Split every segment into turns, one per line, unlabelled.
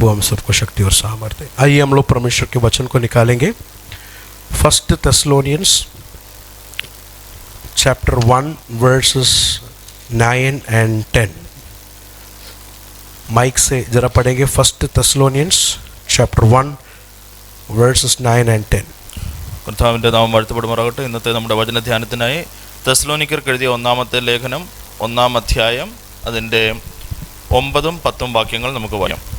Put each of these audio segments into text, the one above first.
प्रभु हम सबको शक्ति और सामर्थ्य। आइए हम लोग परमेश्वर के वचन को निकालेंगे। 1 Thessalonians chapter 1 verses 9 and 10। Mic से जरा पढ़ेंगे। 1 Thessalonians chapter 1 verses 9 and 10।
കർത്താവിൻ്റെ നാമം വാഴ്ത്തപ്പെടുമാറാകട്ടെ. ഇന്നത്തെ നമ്മുടെ വചനധ്യാനത്തിനായി തെസ്സലോനിക്കർക്ക് എഴുതിയ ഒന്നാമത്തെ ലേഖനം 1-ാം അധ്യായം അതിൻ്റെ 9-ഉം 10-ഉം വാക്യങ്ങൾ നമുക്ക് വായിക്കാം.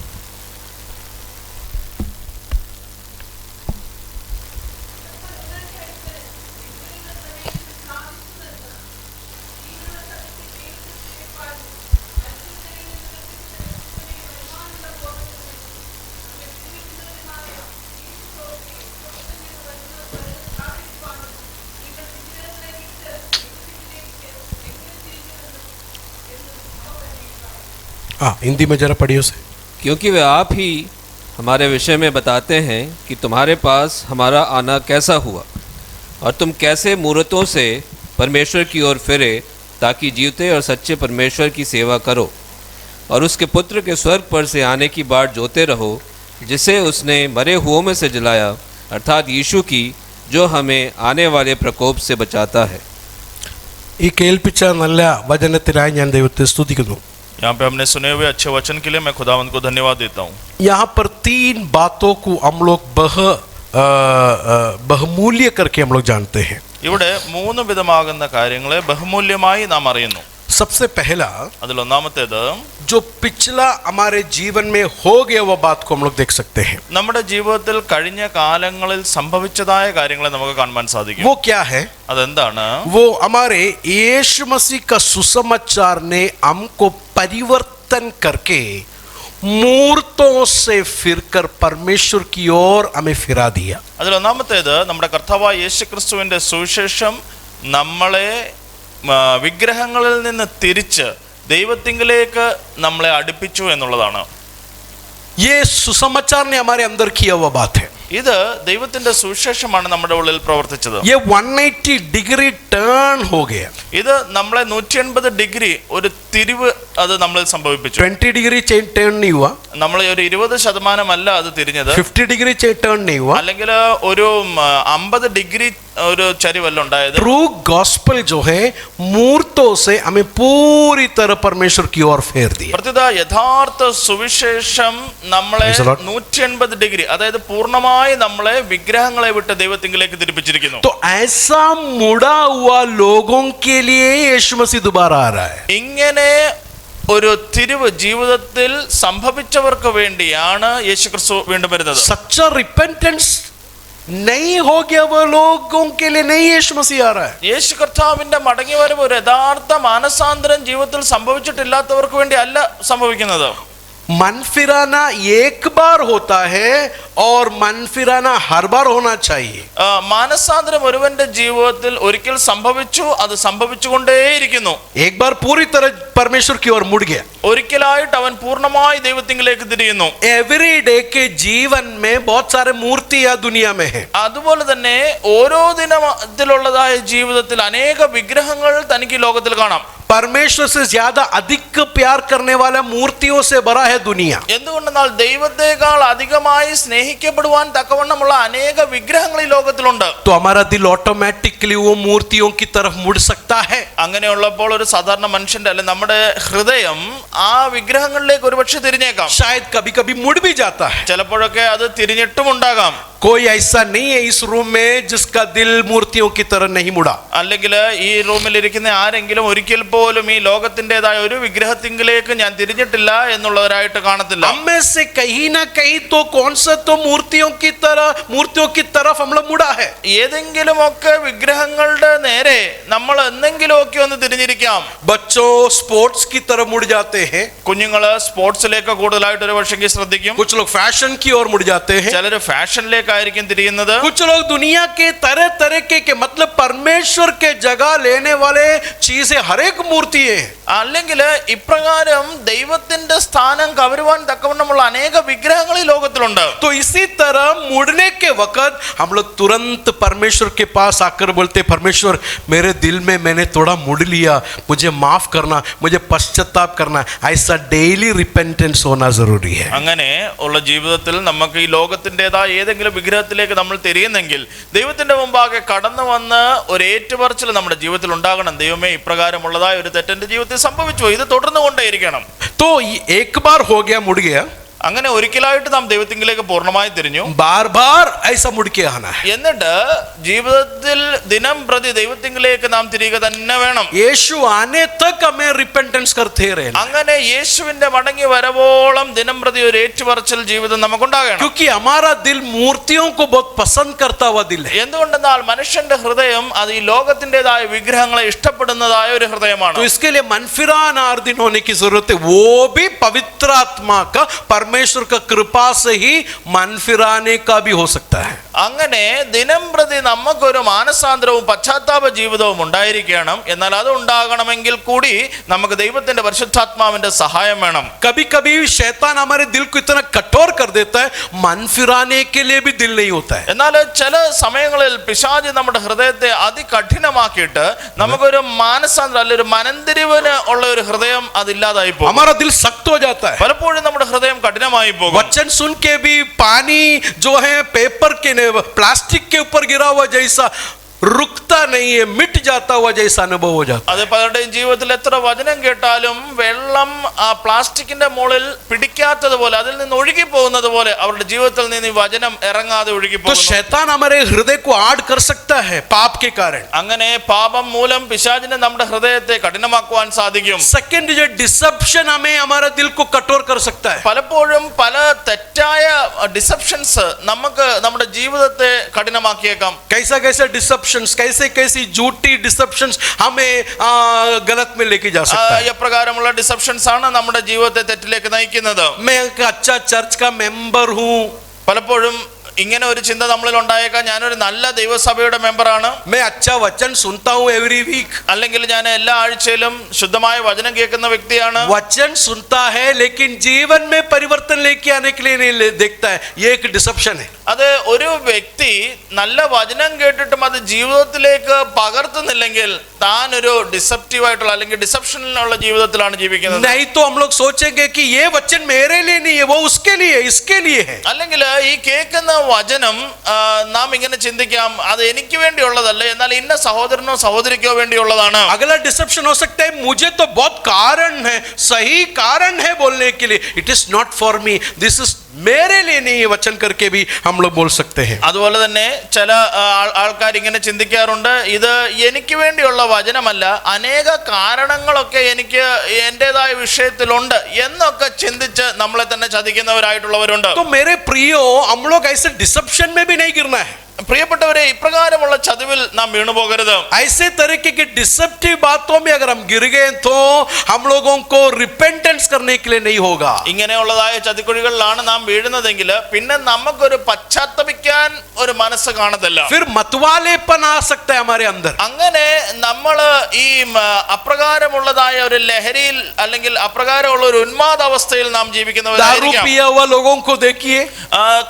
हिंदी में जरा पढ़िए उसे।
क्योंकि वे आप ही हमारे विषय में बताते हैं कि तुम्हारे पास हमारा आना कैसा हुआ और तुम कैसे मूर्तों से परमेश्वर की ओर फिरे, ताकि जीवते और सच्चे परमेश्वर की सेवा करो और उसके पुत्र के स्वर्ग पर से आने की बाट जोते रहो, जिसे उसने मरे हुओं में से जलाया, अर्थात यीशु की, जो हमें आने वाले प्रकोप से बचाता है।
ഈ കേൾപ്പിച്ച നല്ല വചനത്തിനായി ഞാൻ ദൈവത്തെ സ്തുതിക്കുന്നു।
यहाँ पे हमने सुने हुए अच्छे वचन के लिए मैं खुदावंद को धन्यवाद देता हूँ।
यहाँ पर 3 बातों को हम लोग बहुमूल्य करके हम लोग जानते हैं।
ഇവിടെ 3 വിധമാകുന്ന കാര്യങ്ങളെ ബഹുമൂല്യമായി നാം അറിയുന്നു.
सबसे पहला,
അതിൽ ഒന്നാമത്തേത്,
जो पिछला हमारे जीवन में हो गया वो बात को हम लोग देख सकते हैं।
നമ്മുടെ ജീവിതത്തിൽ കഴിഞ്ഞ കാലങ്ങളിൽ സംഭവിച്ചതായ കാര്യങ്ങളെ നമുക്ക് കാണാൻ സാധിക്കും.
वो क्या है?
അതെന്താണ്?
वो हमारे यीशु मसीह का सुसमाचार ने हमको परिवर्तन करके मूर्तों से फिरकर परमेश्वर की ओर हमें फिरा दिया।
അതിൽ ഒന്നാമത്തേത്, നമ്മുടെ കർത്താവായ യേശുക്രിസ്തുവിന്റെ സുവിശേഷം നമ്മളെ വിഗ്രഹങ്ങളിൽ നിന്ന് തിരിച്ച് ദൈവത്തിങ്കിലേക്ക് നമ്മളെ അടുപ്പിച്ചു എന്നുള്ളതാണ്.
ये सुसमाचार ने हमारे अंदर किया हुआ बात है।
ഇത് ദൈവത്തിന്റെ സുവിശേഷമാണ് നമ്മുടെ ഉള്ളിൽ പ്രവർത്തിച്ചത്.
ये 180 डिग्री टर्न हो गया।
ഇത് നമ്മളെ 180 ഡിഗ്രി ഒരു തിരിവ് അത് നമ്മളിൽ സംഭവിപ്പിച്ചു.
20 डिग्री टर्न नहीं हुआ,
നമ്മൾ ഒരു 20% അല്ല അത് തിരിഞ്ഞത്.
50 डिग्री टर्न नहीं हुआ,
അല്ലെങ്കിൽ ഒരു 50 ഡിഗ്രി ഒരു ചരിവല്ല ഉണ്ടായത്.
ट्रू गॉस्पेल जो है मूर्तों से हमें पूरी तरह परमेश्वर की ओर फेर दिया।
പ്രത്യേക യഥാർത്ഥ സുവിശേഷം നമ്മളെ 180 ഡിഗ്രി, അതായത് പൂർണ്ണമായി നമ്മളെ വിഗ്രഹങ്ങളെ വിട്ട് ദൈവത്തിങ്കിലേക്ക് തിരിപ്പിച്ചിരിക്കുന്നു.
तो ऐसा मुड़ा हुआ लोगों के लिए यीशु मसीह दोबारा आ रहा है।
ഇങ്ങനെ ഒരു തിരിവ് ജീവിതത്തിൽ സംഭവിച്ചവർക്ക് വേണ്ടിയാണ് യേശുക്രിസ്തു വീണ്ടും വരുന്നത്.
सच्चा रिपेंटेंस नहीं हो गया वो लोगों के लिए नहीं यीशु मसीह आ रहा है।
യേശു കർത്താവിന്റെ മടങ്ങി വരവ് ഒരു യഥാർത്ഥ മാനസാന്തരം ജീവിതത്തിൽ സംഭവിച്ചിട്ടില്ലാത്തവർക്ക് വേണ്ടി അല്ല സംഭവിക്കുന്നത്.
मन फिराना एक बार होता है और मन फिराना हर बार होना चाहिए।
മാനസാന്തരം ഒരുവന്റെ ജീവിതത്തിൽ ഒരിക്കൽ സംഭവിച്ചു, അത് സംഭവിച്ചുകൊണ്ടേയിരിക്കുന്നു.
एक बार पूरी तरह परमेश्वर की ओर मुड़ गया,
ഒരിക്കലായിട്ട് അവൻ പൂർണ്ണമായി ദൈവത്തിങ്കിലേക്ക് തിരിയുന്നു.
एवरी डे के जीवन में बहुत सारे मूर्तियां दुनिया में है।
അതുപോലെ തന്നെ ഓരോ ദിനത്തിലുള്ളതായ ജീവിതത്തിൽ അനേക വിഗ്രഹങ്ങൾ തനിക്ക് ലോകത്തിൽ കാണാം.
परमेश्वर से ज्यादा अधिक प्यार करने वाला मूर्तियों से भरा है दुनिया।
എന്തുകൊണ്ടെന്നാൽ ദൈവത്തെക്കാൾ അധികമായി സ്നേഹിക്കപ്പെടുവാൻ തക്കവണ്ണമുള്ള അനേക വിഗ്രഹങ്ങൾ ഈ ലോകത്തിലുണ്ട്.
तो हमारा दिल ऑटोमेटिकली वो मूर्तियों की तरफ मुड़ सकता है।
അങ്ങനെയുള്ളപ്പോൾ ഒരു സാധാരണ മനുഷ്യന്റെ അല്ലെ നമ്മുടെ ഹൃദയം ആ വിഗ്രഹങ്ങളിലേക്ക് ഒരുപക്ഷെ തിരിഞ്ഞേക്കാം.
शायद कभी कभी मुड़ भी जाता है।
ചിലപ്പോഴൊക്കെ അത് തിരിഞ്ഞിട്ടും ഉണ്ടാകാം.
कोई ऐसा नहीं है इस रूम में जिसका दिल मूर्तियों की तरह नहीं मुड़ा।
അല്ലെങ്കിൽ ഈ റൂമിൽ ഇരിക്കുന്ന ആരെങ്കിലും ഒരിക്കൽ പോലും ഈ ലോകത്തിൻ്റെതായ ഒരു വിഗ്രഹത്തിങ്കിലേക്ക് ഞാൻ തിരിഞ്ഞിട്ടില്ല എന്നുള്ളവരായിട്ട് കാണത്തില്ല.
हम में से कहीं ना कहीं तो कौन सा तो मूर्तियों की तरफ हम लोग मुड़ा है।
ഏതെങ്കിലുമൊക്കെ വിഗ്രഹങ്ങളുടെ നേരെ നമ്മൾ എന്തെങ്കിലുമൊക്കെ ഒന്ന് തിരിഞ്ഞിരിക്കാം.
बच्चों स्पोर्ट्स की तरफ मुड़ जाते हैं,
കുഞ്ഞുങ്ങള് സ്പോർട്സിലേക്ക് കൂടുതലായിട്ട് ഒരു പക്ഷെങ്കിൽ ശ്രദ്ധിക്കും.
कुछ लोग फैशन की ओर मुड़ जाते हैं,
ചിലര് ഫാഷനിലേക്ക് വചനത്തിലേക്കായിരിക്കും തിരിയുന്നത്.
कुछ लोग दुनिया के तरह तरह के मतलब परमेश्वर के जगह लेने वाले चीजें हर एक मूर्ति है.
അല്ലെങ്കിൽ ഇപ്രകാരം ദൈവത്തിന്റെ സ്ഥാനം കവരുവാൻ തക്കവണ്ണമുള്ള അനേക വിഗ്രഹങ്ങൾ ഈ ലോകത്തിലുണ്ട്.
तो इसी तरह मुड़ने के वक्त हम लोग तुरंत परमेश्वर के पास आकर बोलते, परमेश्वर मेरे दिल में मैंने थोड़ा मुड़ लिया, मुझे माफ करना, मुझे पश्चाताप करना. ऐसा डेली रिपेंटेंस होना जरूरी है.
അങ്ങനെ ഉള്ള ജീവിതത്തിൽ നമുക്ക് ഈ ലോകത്തിൻ്റെതായ ഏതെങ്കിലും വിഗ്രഹത്തിലേക്ക് നമ്മൾ തിരിയുന്നെങ്കിൽ ദൈവത്തിന്റെ മുമ്പാകെ കടന്നു വന്ന് ഒരു ഏറ്റുപറച്ചിൽ നമ്മുടെ ജീവിതത്തിൽ ഉണ്ടാകണം. ദൈവമേ, ഇപ്രകാരമുള്ളതായ ഒരു തെറ്റെന്റെ ജീവിതത്തിൽ സംഭവിച്ചു, ഇത് തുടർന്നു കൊണ്ടേയിരിക്കണം.
तो एक बार हो गया, मुड़ गया.
അങ്ങനെ ഒരിക്കലായിട്ട് നാം ദൈവത്തിങ്കിലേക്ക് പൂർണ്ണമായി തിരിഞ്ഞു.
बार बार ऐसा मुड़ के आना है.
എന്നിട്ട് ജീവിതത്തിൽ ദിനം പ്രതി ദൈവത്തിങ്കിലേക്ക് നാം തിരികെ തന്നെ വേണം.
यीशु आने तक हमें रिपेंटेंस करते रहना.
അങ്ങനെ യേശുവിന്റെ മടങ്ങി വരവോളം ദിനം പ്രതി ഒരു ഏറ്റുപറച്ചിൽ ജീവിതം നമുക്കുണ്ടാകണം.
क्योंकि हमारा दिल मूर्तियों को बहुत पसंद करता हुआ दिल है.
എന്തുകൊണ്ടെന്നാൽ മനുഷ്യന്റെ ഹൃദയം അത് ഈ ലോകത്തിൻ്റെതായ വിഗ്രഹങ്ങളെ ഇഷ്ടപ്പെടുന്നതായ ഒരു ഹൃദയമാണ്.
तो इसके लिए मन फिरानार्दिन होने की जरूरत है. वो भी पवित्र आत्मा का, परमेश्वर का कृपा से ही मन फिराने का भी हो सकता है.
അങ്ങനെ ദിനം പ്രതി നമുക്കൊരു മാനസാന്തരവും പശ്ചാത്താപ ജീവിതവും ഉണ്ടായിരിക്കണം. എന്നാൽ അത് ഉണ്ടാകണമെങ്കിൽ കൂടി നമുക്ക് ദൈവത്തിന്റെ പരിശുദ്ധാത്മാവിന്റെ സഹായം വേണം.
कभी कभी शैतान हमारे दिल को इतना कठोर कर देता है, मन फिराने के लिए भी दिल नहीं होता है.
എന്നാൽ ചില സമയങ്ങളിൽ പിശാച് നമ്മുടെ ഹൃദയത്തെ അതികഠിനമാക്കിയിട്ട് നമുക്കൊരു മാനസാന്തരം അല്ലെങ്കിൽ ഒരു മനംതിരിവിന് ഉള്ള ഒരു ഹൃദയം അതില്ലാതായി പോകും.
हमारा दिल सख्त हो जाता है.
പലപ്പോഴും നമ്മുടെ ഹൃദയം കഠിനമായി പോകും.
वचन सुन के भी पानी जो है पेपर के प्लास्टिक के ऊपर गिरा हुआ जैसा रुकता नहीं है, मिट जाता हुआ जैसा अनुभव हो जाता.
അത് പലരുടെയും ജീവിതത്തിൽ എത്ര വചനം കേട്ടാലും വെള്ളം ആ പ്ലാസ്റ്റിക്കിന്റെ മുകളിൽ പിടിക്കാത്തതുപോലെ, അതിൽ നിന്ന് ഒഴുകി പോകുന്നത് പോലെ അവരുടെ ജീവിതത്തിൽ നിന്ന് ഈ വചനം ഇറങ്ങാതെ ഒഴുകി
तो
പോകുന്നു.
शैतान हमारे हृदय को आड़ कर सकता है पाप के कारण.
അങ്ങനെ പാപം മൂലം പിശാചിനെ നമ്മുടെ ഹൃദയത്തെ കഠിനമാക്കുവാൻ സാധിക്കും.
सेकंड जो डिसेप्शन हमें हमारा दिल को कठोर कर सकता है.
പലപ്പോഴും പല തെറ്റായ ഡിസെപ്ഷൻസ് നമുക്ക് നമ്മുടെ ജീവിതത്തെ കഠിനമാക്കിയേക്കാം.
कैसा कैसा डिसेप्शंस, कैसे कैसी झूठी डिसेप्शंस हमें गलत में लेके जा सकता है.
എപ്രകാരമുള്ള ഡിസെപ്ഷൻസ് ആണ് നമ്മുടെ ജീവിതത്തെ തെറ്റിലേക്ക് നയിക്കുന്നത്.
मैं एक अच्छा चर्च का मेंबर हूँ,
പലപ്പോഴും ഇങ്ങനെ ഒരു ചിന്ത നമ്മളിൽ ഉണ്ടായേക്കാം, ഞാനൊരു നല്ല ദൈവസഭയുടെ മെമ്പറാണ്,
मैं अच्छा वचन सुनता हूँ एवरी वीक.
അല്ലെങ്കിൽ ഞാൻ എല്ലാ ആഴ്ചയിലും ശുദ്ധമായ വചനം കേൾക്കുന്ന വ്യക്തിയാണ്.
वचन सुनता है लेकिन जीवन में परिवर्तन लेके आने के लिए नहीं देखता है, ये एक डिसेप्शन है.
അത് ഒരു വ്യക്തി നല്ല വചനം കേട്ടിട്ടും അത് ജീവിതത്തിലേക്ക് പകർത്തുന്നില്ലെങ്കിൽ താൻ ഒരു ഡിസെപ്റ്റീവ് ആയിട്ടുള്ള അല്ലെങ്കിൽ ഡിസെപ്ഷനിലുള്ള ജീവിതത്തിലാണ് ജീവിക്കുന്നത്.
नहीं तो हम लोग सोचेंगे कि ये वचन मेरे लिए नहीं है, वो उसके लिए है, इसके लिए है.
അല്ലെങ്കിൽ ഈ കേൾക്കുന്ന വചനം നാം ഇങ്ങനെ ചിന്തിക്കാം, അത് എനിക്ക് വേണ്ടിയുള്ളതല്ല, എന്നാൽ ഇന്ന സഹോദരനോ സഹോദരിക്കോ വേണ്ടിയുള്ളതാണ്.
अगला डिसेप्शन हो सकता है, मुझे तो बहुत कारण है, सही कारण है बोलने के लिए, it is not for me, this is मेरे लिए नहीं है वचन करके भी हम लोग बोल सकते हैं.
അതുപോലെ തന്നെ ചില ആൾക്കാർ ഇങ്ങനെ ചിന്തിക്കാറുണ്ട്, ഇത് എനിക്ക് വേണ്ടിയുള്ള വചനമല്ല, അനേക കാരണങ്ങളൊക്കെ എനിക്ക് എന്റേതായ വിഷയത്തിലുണ്ട് എന്നൊക്കെ ചിന്തിച്ച് നമ്മളെ തന്നെ ചതിക്കുന്നവരായിട്ടുള്ളവരുണ്ട്.
तो मेरे प्रियो, हम लोग ऐसे डिसेप्शन में भी नहीं गिरना है.
പ്രിയപ്പെട്ടവരെ, ഇപ്രകാരമുള്ള ചതിവിൽ നാം വീണുപോകരുത്.
ऐसे तरीके की डिसेप्टिव बातों में अगर हम गिर गए तो हम लोगों को रिपेंटेंस करने के लिए नहीं होगा.
ഇങ്ങനെയുള്ളതായ ചതിക്കുഴികളിലാണ് നാം വീഴുന്നതെങ്കിൽ പിന്നെ നമുക്കൊരു പശ്ചാത്തപിക്കാൻ ഒരു മനസ്സ് കാണത്തില്ല.
फिर मतवालेपन आ सकता है हमारे अंदर.
അങ്ങനെ നമ്മൾ ഈ അപ്രകാരമുള്ളതായ ഒരു ലഹരിയിൽ അല്ലെങ്കിൽ അപ്രകാരമുള്ള ഒരു ഉന്മാദാവസ്ഥയിൽ നാം
दारू
ജീവിക്കുന്നവരായിരിക്കാം.
पिया हुआ लोगों को देखिए,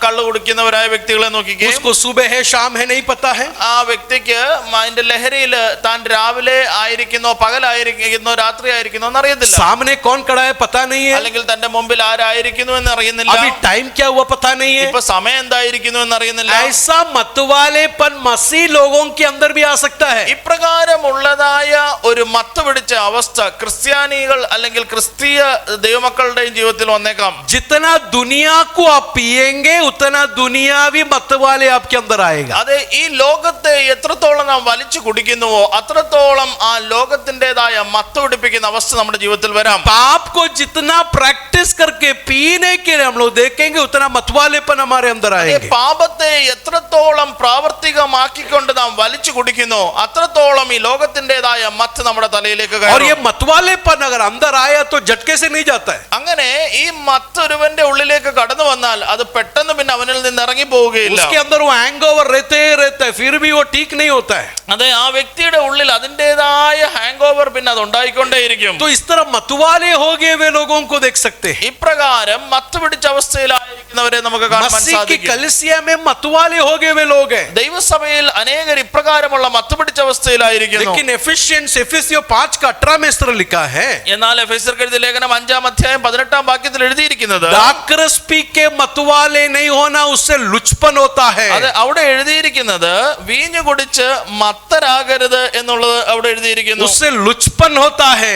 കള്ളു കുടിക്കുന്നവരായ വ്യക്തികളെ നോക്കിക്കേ.
उसको सुबह है शाम है नहीं पता है.
ആ വ്യക്തിക്ക് അതിന്റെ ലഹരിയിൽ താൻ രാവിലെ ആയിരിക്കുന്നോ പകലായിരിക്കുന്നോ രാത്രി ആയിരിക്കുന്നോ എന്നറിയത്തില്ല.
सामने कौन खड़ा है पता नहीं है,
അല്ലെങ്കിൽ തന്റെ മുമ്പിൽ ആരായിരിക്കുന്നു എന്നറിയുന്നില്ല.
अभी टाइम क्या हुआ पता नहीं है.
ഇപ്പൊ സമയം എന്തായിരിക്കുന്നു എന്നറിയുന്നില്ല.
ऐसा मतवालेपन मसीह लोगों के अंदर भी आ सकता है.
ഇപ്രകാരമുള്ളതായ ഒരു മത്ത് പിടിച്ച അവസ്ഥ ക്രിസ്ത്യാനികൾ അല്ലെങ്കിൽ ക്രിസ്തീയ ദൈവമക്കളുടെയും ജീവിതത്തിൽ വന്നേക്കാം.
जितना दुनिया को आप पिएंगे उतना दुनियावी मतवाले आपके अंदर आएगा.
അതെ, ഈ ലോകത്തെ എത്രത്തോളം നാം വലിച്ചു കുടിക്കുന്നുവോ അത്രത്തോളം ആ ലോകത്തിൻ്റെതായ മത്ത് പിടിപ്പിക്കുന്ന അവസ്ഥ നമ്മുടെ ജീവിതത്തിൽ വരാം.
पाप को जितना प्रैक्टिस करके पीने के लिए हम लोग देखेंगे उतना मतवालेपन हमारे अंदर आएंगे.
പാപത്തെ എത്രത്തോളം പ്രാവർത്തികമാക്കിക്കൊണ്ട് നാം വലിച്ചു കുടിക്കുന്നു അത്രത്തോളം ഈ ലോകത്തിൻ്റെതായ മത്ത് നമ്മുടെ തലയിലേക്ക്
और ये
കയറും.
मतवालेपन अगर अंदर आया तो झटके से नहीं जाता है.
അങ്ങനെ ഈ മത്ത് ഒരുവന്റെ ഉള്ളിലേക്ക് കടന്നു വന്നാൽ അത് പെട്ടെന്ന് പിന്നെ അവനിൽ നിന്ന് ഇറങ്ങി പോവുകയില്ല.
उसके अंदर वो हैंगओवर रहते है फिर भी वो ठीक नहीं होता है.
അതെ, ആ വ്യക്തിയുടെ ഉള്ളിൽ അതിൻ്റെതായ ഹാങ് ഓവർ പിന്നെ അത് ഉണ്ടായിക്കൊണ്ടേയിരിക്കും.
तो इस तरह मतवाले हो गए वे लोगों को देख सकते हैं.
ഇപ്രകാരം മത്ത് പിടിച്ച അവസ്ഥയിലായിരിക്കുന്നവരെ നമുക്ക് കാണാൻ
मसीह की
സാധിക്കും.
कलीसिया में मतवाले हो गए वे लोग हैं.
ദൈവസഭയിൽ അനേകർ ഇപ്രകാരമുള്ള മത്ത് പിടിച്ച അവസ്ഥയിലായിരിക്കുന്നു.
लेकिन एफिसियों 5 का 18 में इस तरह लिखा है.
എന്നാൽ എഫെസ്യർക്ക് എഴുതിയ ലേഖനം 5-ാം അധ്യായം 18-ാം വാക്യത്തിൽ എഴുതിയിരിക്കുന്നത്
दाखरस पी के मतवाले नहीं होना उससे लुचपन होता है.
അത് അവിടെ എഴുതിയിരിക്കുന്നത് വീഞ്ഞു കുടിച്ച് മത്തരാകരുത് എന്നുള്ളത് അവിടെ എഴുതിയിരിക്കുന്നു.
उससे लुचपन होता है.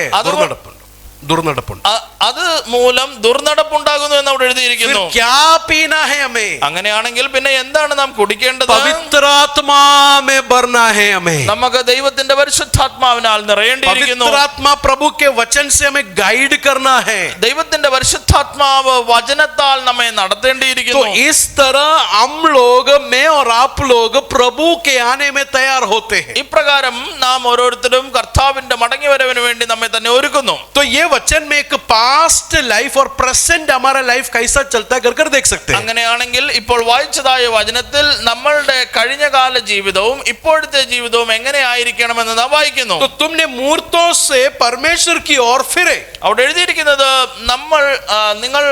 दुर्नड़पन
അത് മൂലം ദുർനടപ്പുണ്ടാകുന്നു എന്ന് അവിടെ എഴുതിയിരിക്കുന്നു.
फिर क्या पीना है हमें?
അങ്ങനെയാണെങ്കിൽ പിന്നെ എന്താണ് നാം കുടിക്കേണ്ടത്?
पवित्र आत्मा में भरना है हमें.
നമുക്ക് ദൈവത്തിന്റെ പരിശുദ്ധാത്മാവിനാൽ നിറയേണ്ടിയിരിക്കുന്നു.
पवित्र आत्मा प्रभु के वचन से हमें गाइड करना है.
ദൈവത്തിന്റെ പരിശുദ്ധാത്മാവ് വചനത്താൽ നമ്മെ
तो
നടത്തേണ്ടിയിരിക്കുന്നു.
इस तरह हम लोग मैं और आप लोग प्रभु के आने में तैयार होते हैं.
ഇപ്രകാരം നാം ഓരോരുത്തരും കർത്താവിന്റെ മടങ്ങിവരവിന് വേണ്ടി നമ്മെ തന്നെ ഒരുക്കുന്നു.
तो ये वचन में एक पास्ट लाइफ और प्रेजेंट हमारा लाइफ कैसा चलता है कर देख सकते हैं.
അങ്ങനെയാണെങ്കിൽ ഇപ്പോൾ വായിച്ചതായ വചനത്തിൽ നമ്മളുടെ കഴിഞ്ഞകാല ജീവിതവും ഇപ്പോഴത്തെ ജീവിതവും എങ്ങനെ ആയിരിക്കണമെന്ന് നാം വായിക്കുന്നു.
तो तुमने मूर्तों से परमेश्वर की ओर फिरे.
അവിടെ എഴുതിയിരിക്കുന്നത് നിങ്ങൾ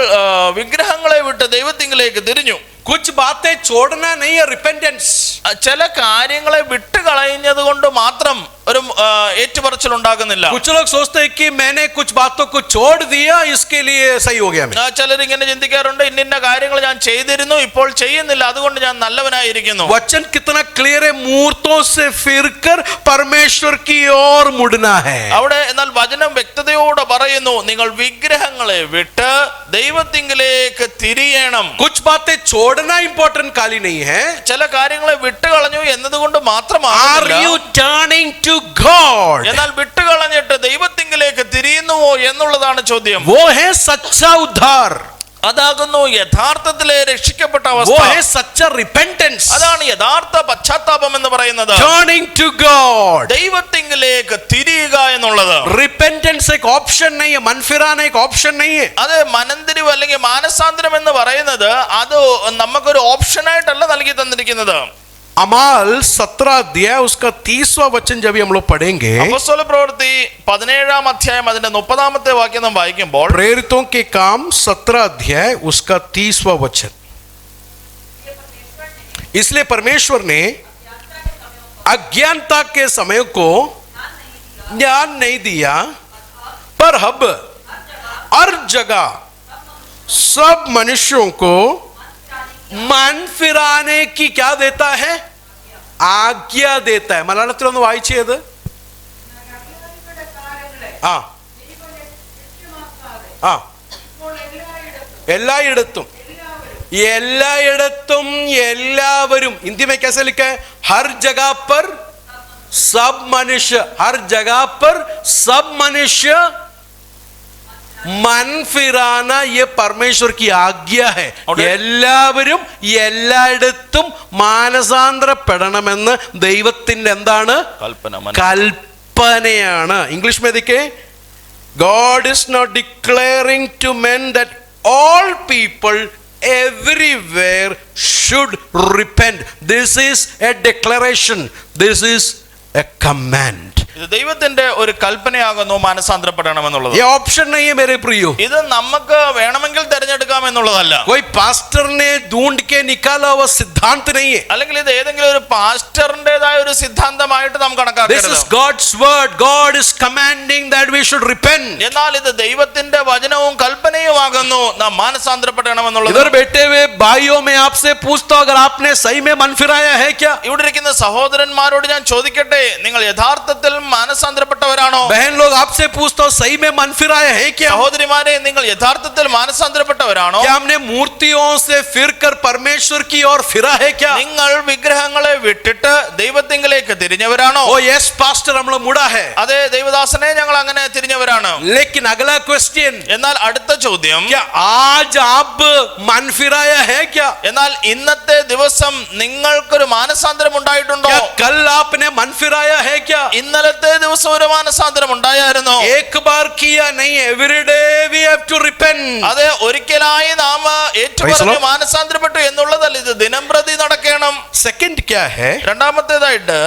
വിഗ്രഹങ്ങളെ വിട്ട് ദൈവത്തിങ്കിലേക്ക് തിരിഞ്ഞു.
कुछ बातें छोड़ना नहीं है रिपेंटेंस.
ചില കാര്യങ്ങളെ വിട്ട് കളയുന്നത് കൊണ്ട് മാത്രം ഒരു ഏറ്റുപറച്ചിൽ ഉണ്ടാകുന്നില്ല.
कुछ लोग सोचते हैं कि मैंने कुछ बातों को छोड़ दिया इसके लिए सही हो गया मैं.
ചിലർ ഇങ്ങനെ ചിന്തിക്കാറുണ്ട്, ഇന്ന കാര്യങ്ങൾ ഞാൻ ചെയ്തിരുന്നു ഇപ്പോൾ ചെയ്യുന്നില്ല അതുകൊണ്ട് ഞാൻ നല്ലവനായിരിക്കുന്നു.
वचन कितना क्लियर है, मूर्तों से फिरकर परमेश्वर की ओर मुड़ना है.
അവിടെ എന്നാൽ വചനം വ്യക്തതയോടെ പറയുന്നു, നിങ്ങൾ വിഗ്രഹങ്ങളെ വിട്ട് ദൈവത്തിങ്കിലേക്ക് തിരിയണം.
कुछ बातें छोड़ना इंपॉर्टेंट खाली नहीं है.
ചില കാര്യങ്ങളെ വിട്ടുകളഞ്ഞു എന്നതുകൊണ്ട്
Are you
മാത്രമാണ്.
turning to God?
എന്നാൽ വിട്ടുകളഞ്ഞിട്ട് ദൈവത്തിങ്കിലേക്ക് തിരിയുന്നുവോ എന്നുള്ളതാണ് ചോദ്യം.
वो है सच्चा उद्धार.
അതാകുന്നു യഥാർത്ഥത്തിലെ രക്ഷിക്കപ്പെട്ട
वो
അവസ്ഥ.
है सच्चा रिपेंटेंस.
അതാണ് യഥാർത്ഥ പശ്ചാത്താപം എന്ന് പറയുന്നത്.
Turning to God.
ദൈവത്തിങ്കിലേക്ക് തിരിയുക എന്നുള്ളത്.
रिपेंटेंस एक ऑप्शन नहीं है, मन फिराना एक ऑप्शन नहीं है.
അത് മനന്തിരിവ് അല്ലെങ്കിൽ മാനസാന്തരം എന്ന് പറയുന്നത് അത് നമുക്കൊരു ഓപ്ഷനായിട്ടല്ല നൽകി തന്നിരിക്കുന്നത്.
अमाल 17 अध्याय उसका 30वां वचन जब हम लोग पढ़ेंगे,
അപ്പോസ്തല പ്രവൃത്തി 17-ാം അധ്യായം അതിന്റെ 30-ാമത്തെ വാക്യം നാം വായിക്കുമ്പോൾ
प्रेरितों के काम 17 अध्याय उसका 30वां वचन. इसलिए परमेश्वर ने अज्ञानता के समय को ज्ञान नहीं दिया, पर अब हर जगह सब मनुष्यों को मन फिराने की क्या देता है? आज्ञा देता है. മലയാളത്തിലൊന്ന് വായിച്ചത്. ആ ആ എല്ലായിടത്തും എല്ലാവരും. हिंदी में कैसे लिखा है? हर जगह पर सब मनुष्य. हर जगह पर सब मनुष्य मन फिराना ये परमेश्वर की आज्ञा है. എല്ലാവരും എല്ലായിടത്തും മാനസാന്തരപ്പെടണമെന്ന് ദൈവത്തിന്റെ എന്താണ്? കൽപ്പനയാണ്. ഇംഗ്ലീഷ് में देखिए, God is not declaring to men that all people everywhere should repent. This is a declaration. This is a command.
ഇത് ദൈവത്തിന്റെ ഒരു കൽപ്പനയാകുന്നു മാനസാന്തരപ്പെടണമെന്നുള്ളത്.
ये ऑप्शन नहीं है मेरे प्रियो.
ഇത് നമുക്ക് വേണമെങ്കിൽ തിരഞ്ഞെടുക്കാം എന്നുള്ളതല്ല.
कोई पास्टर ने ढूंढ के निकाला हुआ सिद्धांत नहीं है.
അല്ലെങ്കിൽ ഇത് ഏതെങ്കിലും ഒരു പാസ്റ്ററിന്റേതായ ഒരു സിദ്ധാന്തമായിട്ട് നാം
This
കണക്കാക്കരുത്.
is God's word. God is commanding that we should repent.
എന്നാൽ ഇത് ദൈവത്തിന്റെ വചനവും കൽപ്പനയുമാകുന്നു നാം മാനസാന്തരപ്പെടണമെന്നുള്ളത്.
इधर बैठे हुए भाइयों में आपसे पूछता हूं, अगर आपने सही में मन फिराया है क्या?
ഇവിടെ ഇരിക്കുന്ന സഹോദരന്മാരോട് ഞാൻ ചോദിക്കട്ടെ, നിങ്ങൾ യഥാർത്ഥത്തിൽ മാനസാന്തരപ്പെട്ടവരാണോ?
बहन लोग आपसे पूछता हूँ, सही में मन फिराया है क्या?
സഹോദരിമാരെ, നിങ്ങൾ യഥാർത്ഥത്തിൽ മാനസാന്തരപ്പെട്ടവരാണോ?
क्या हमने मूर्तियों से फिरकर परमेश्वर की ओर फिरा है क्या?
നിങ്ങൾ വിഗ്രഹങ്ങളെ വിട്ടിട്ട് ദൈവത്തിങ്കിലേക്ക് തിരിഞ്ഞവരാണോ?
ओ यस पास्टर, हम लोग मुड़ा है।
അതെ ദൈവദാസനെ, ഞങ്ങൾ അങ്ങനെ തിരിഞ്ഞവരാണ്.
लेकिन अगला क्वेश्चन,
എന്നാൽ അടുത്ത ചോദ്യം,
क्या आज आप मन फिराया है क्या?
എന്നാൽ ഇന്നത്തെ ദിവസം നിങ്ങൾക്കൊരു മാനസാന്തരം ഉണ്ടായിട്ടുണ്ടോ?
क्या कल आपने मन फिराया है क्या?
ഇന്നലത്തെ ദിവസം ഒരു മാനസാന്തരം ഉണ്ടായിരുന്നു?
एक बार किया नहीं, every day we have to repent.
അതെ, ഒരിക്കലായി നാം ഏറ്റുപറഞ്ഞ് മാനസാന്തരപ്പെട്ടു എന്നുള്ളതല്ല, ഇത് ദിനംപ്രതി നടക്കണം.
सेकंड क्या है?
രണ്ടാമത്തേതായിട്ട്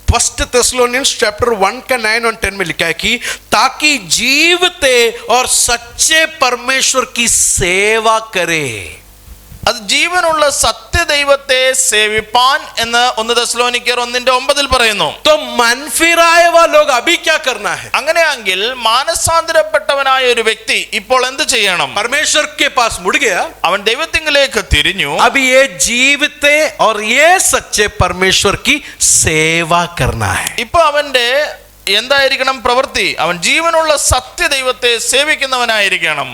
फर्स्ट थेस्सलोनियंस चैप्टर 1 का 9 और 10 में लिखा है कि ताकि जीवते और सच्चे परमेश्वर की सेवा करे।
അത് ജീവനുള്ള സത്യദൈവത്തെ സേവിപ്പാൻ എന്ന് 1 തെസ്സലോനിക്കർ 1:9 പറയുന്നു.
तो मन फिराए हुआ लोग अभी क्या करना है?
അങ്ങനെയെങ്കിൽ മാനസാന്തരപ്പെട്ടവനായ ഒരു വ്യക്തി ഇപ്പോൾ എന്ത് ചെയ്യണം?
परमेश्वर के पास मुड़ गया,
അവൻ ദൈവത്തിങ്കിലേക്ക് തിരിഞ്ഞു.
अभी ये जीवते और ये सच्चे परमेश्वर की सेवा करना है।
ഇപ്പൊ അവന്റെ എന്തായിരിക്കണം പ്രവൃത്തി? അവൻ ജീവനുള്ള സത്യദൈവത്തെ സേവിക്കുന്നവനായിരിക്കണം.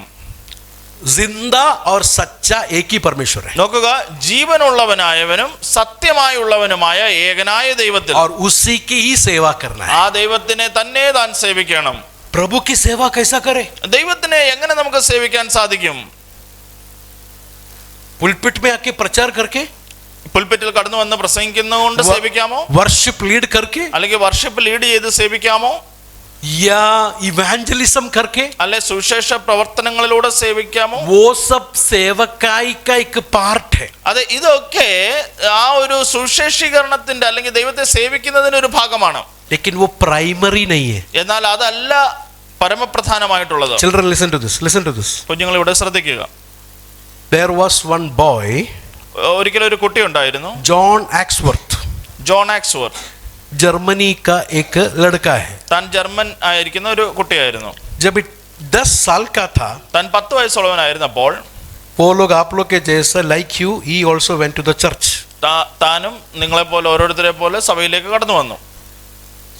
जिंदा और सच्चा एक ही परमेश्वर है,
നോക്കുക, ജീവനുള്ളവനായവനും സത്യമായുള്ളവനുമായ ഏകനായ ദൈവത്തിൽ
और उसी की ही सेवा करना है।
ആ ദൈവത്തിനെ തന്നെ താൻ സേവിക്കണം.
प्रभु की सेवा कैसा करे?
ദൈവത്തിനെ എങ്ങനെ നമുക്ക് സേവിക്കാൻ സാധിക്കും?
पुलपिट में आके प्रचार करके,
പുൽപിറ്റിൽ കടന്നു വന്ന് പ്രസംഗിക്കുന്നതുകൊണ്ട് സേവിക്കാമോ?
वर्शिप लीड करके,
അല്ലെങ്കിൽ വർഷിപ്പ് ലീഡ് ചെയ്ത് സേവിക്കാമോ?
या इवेंजलिज्म करके?
അല്ലെ സുവിശേഷ പ്രവർത്തനങ്ങളിലൂടെ സേവിക്കാമോ?
वो सब सेवकाई का एक पार्ट है।
അതെ, ഇതൊക്കെ ആ ഒരു സുവിശേഷീകരണത്തിന്റെ അല്ലെങ്കിൽ ദൈവത്തെ സേവിക്കുന്നതിന്റെ ഒരു ഭാഗമാണ്.
लेकिन वो प्राइमरी नहीं है।
എന്നാൽ അതല്ല പരമപ്രധാനമായിട്ടുള്ളത്.
Children, listen to this, listen to this.
കുഞ്ഞുങ്ങൾ ഇവിടെ ശ്രദ്ധിക്കുക.
There was one boy,
ഒരിക്കലും ഒരു കുട്ടി ഉണ്ടായിരുന്നു,
John Axworth,
ജോൺ ആക്സ്വർത്ത്.
जर्मनी का एक लड़का है।
താൻ ജർമ്മൻ ആയിരിക്കുന്ന ഒരു കുട്ടിയായിരുന്നു.
जब 10 साल का था,
താൻ 10 വയസ്സുള്ളവനായിരുന്നപ്പോൾ
वो लोग आप लोग के जैसा like you, he also went to the church.
താനും നിങ്ങളെപ്പോലെ ഓരോരുത്തരെ പോലെ സഭയിലേക്ക് കടന്നു വന്നു.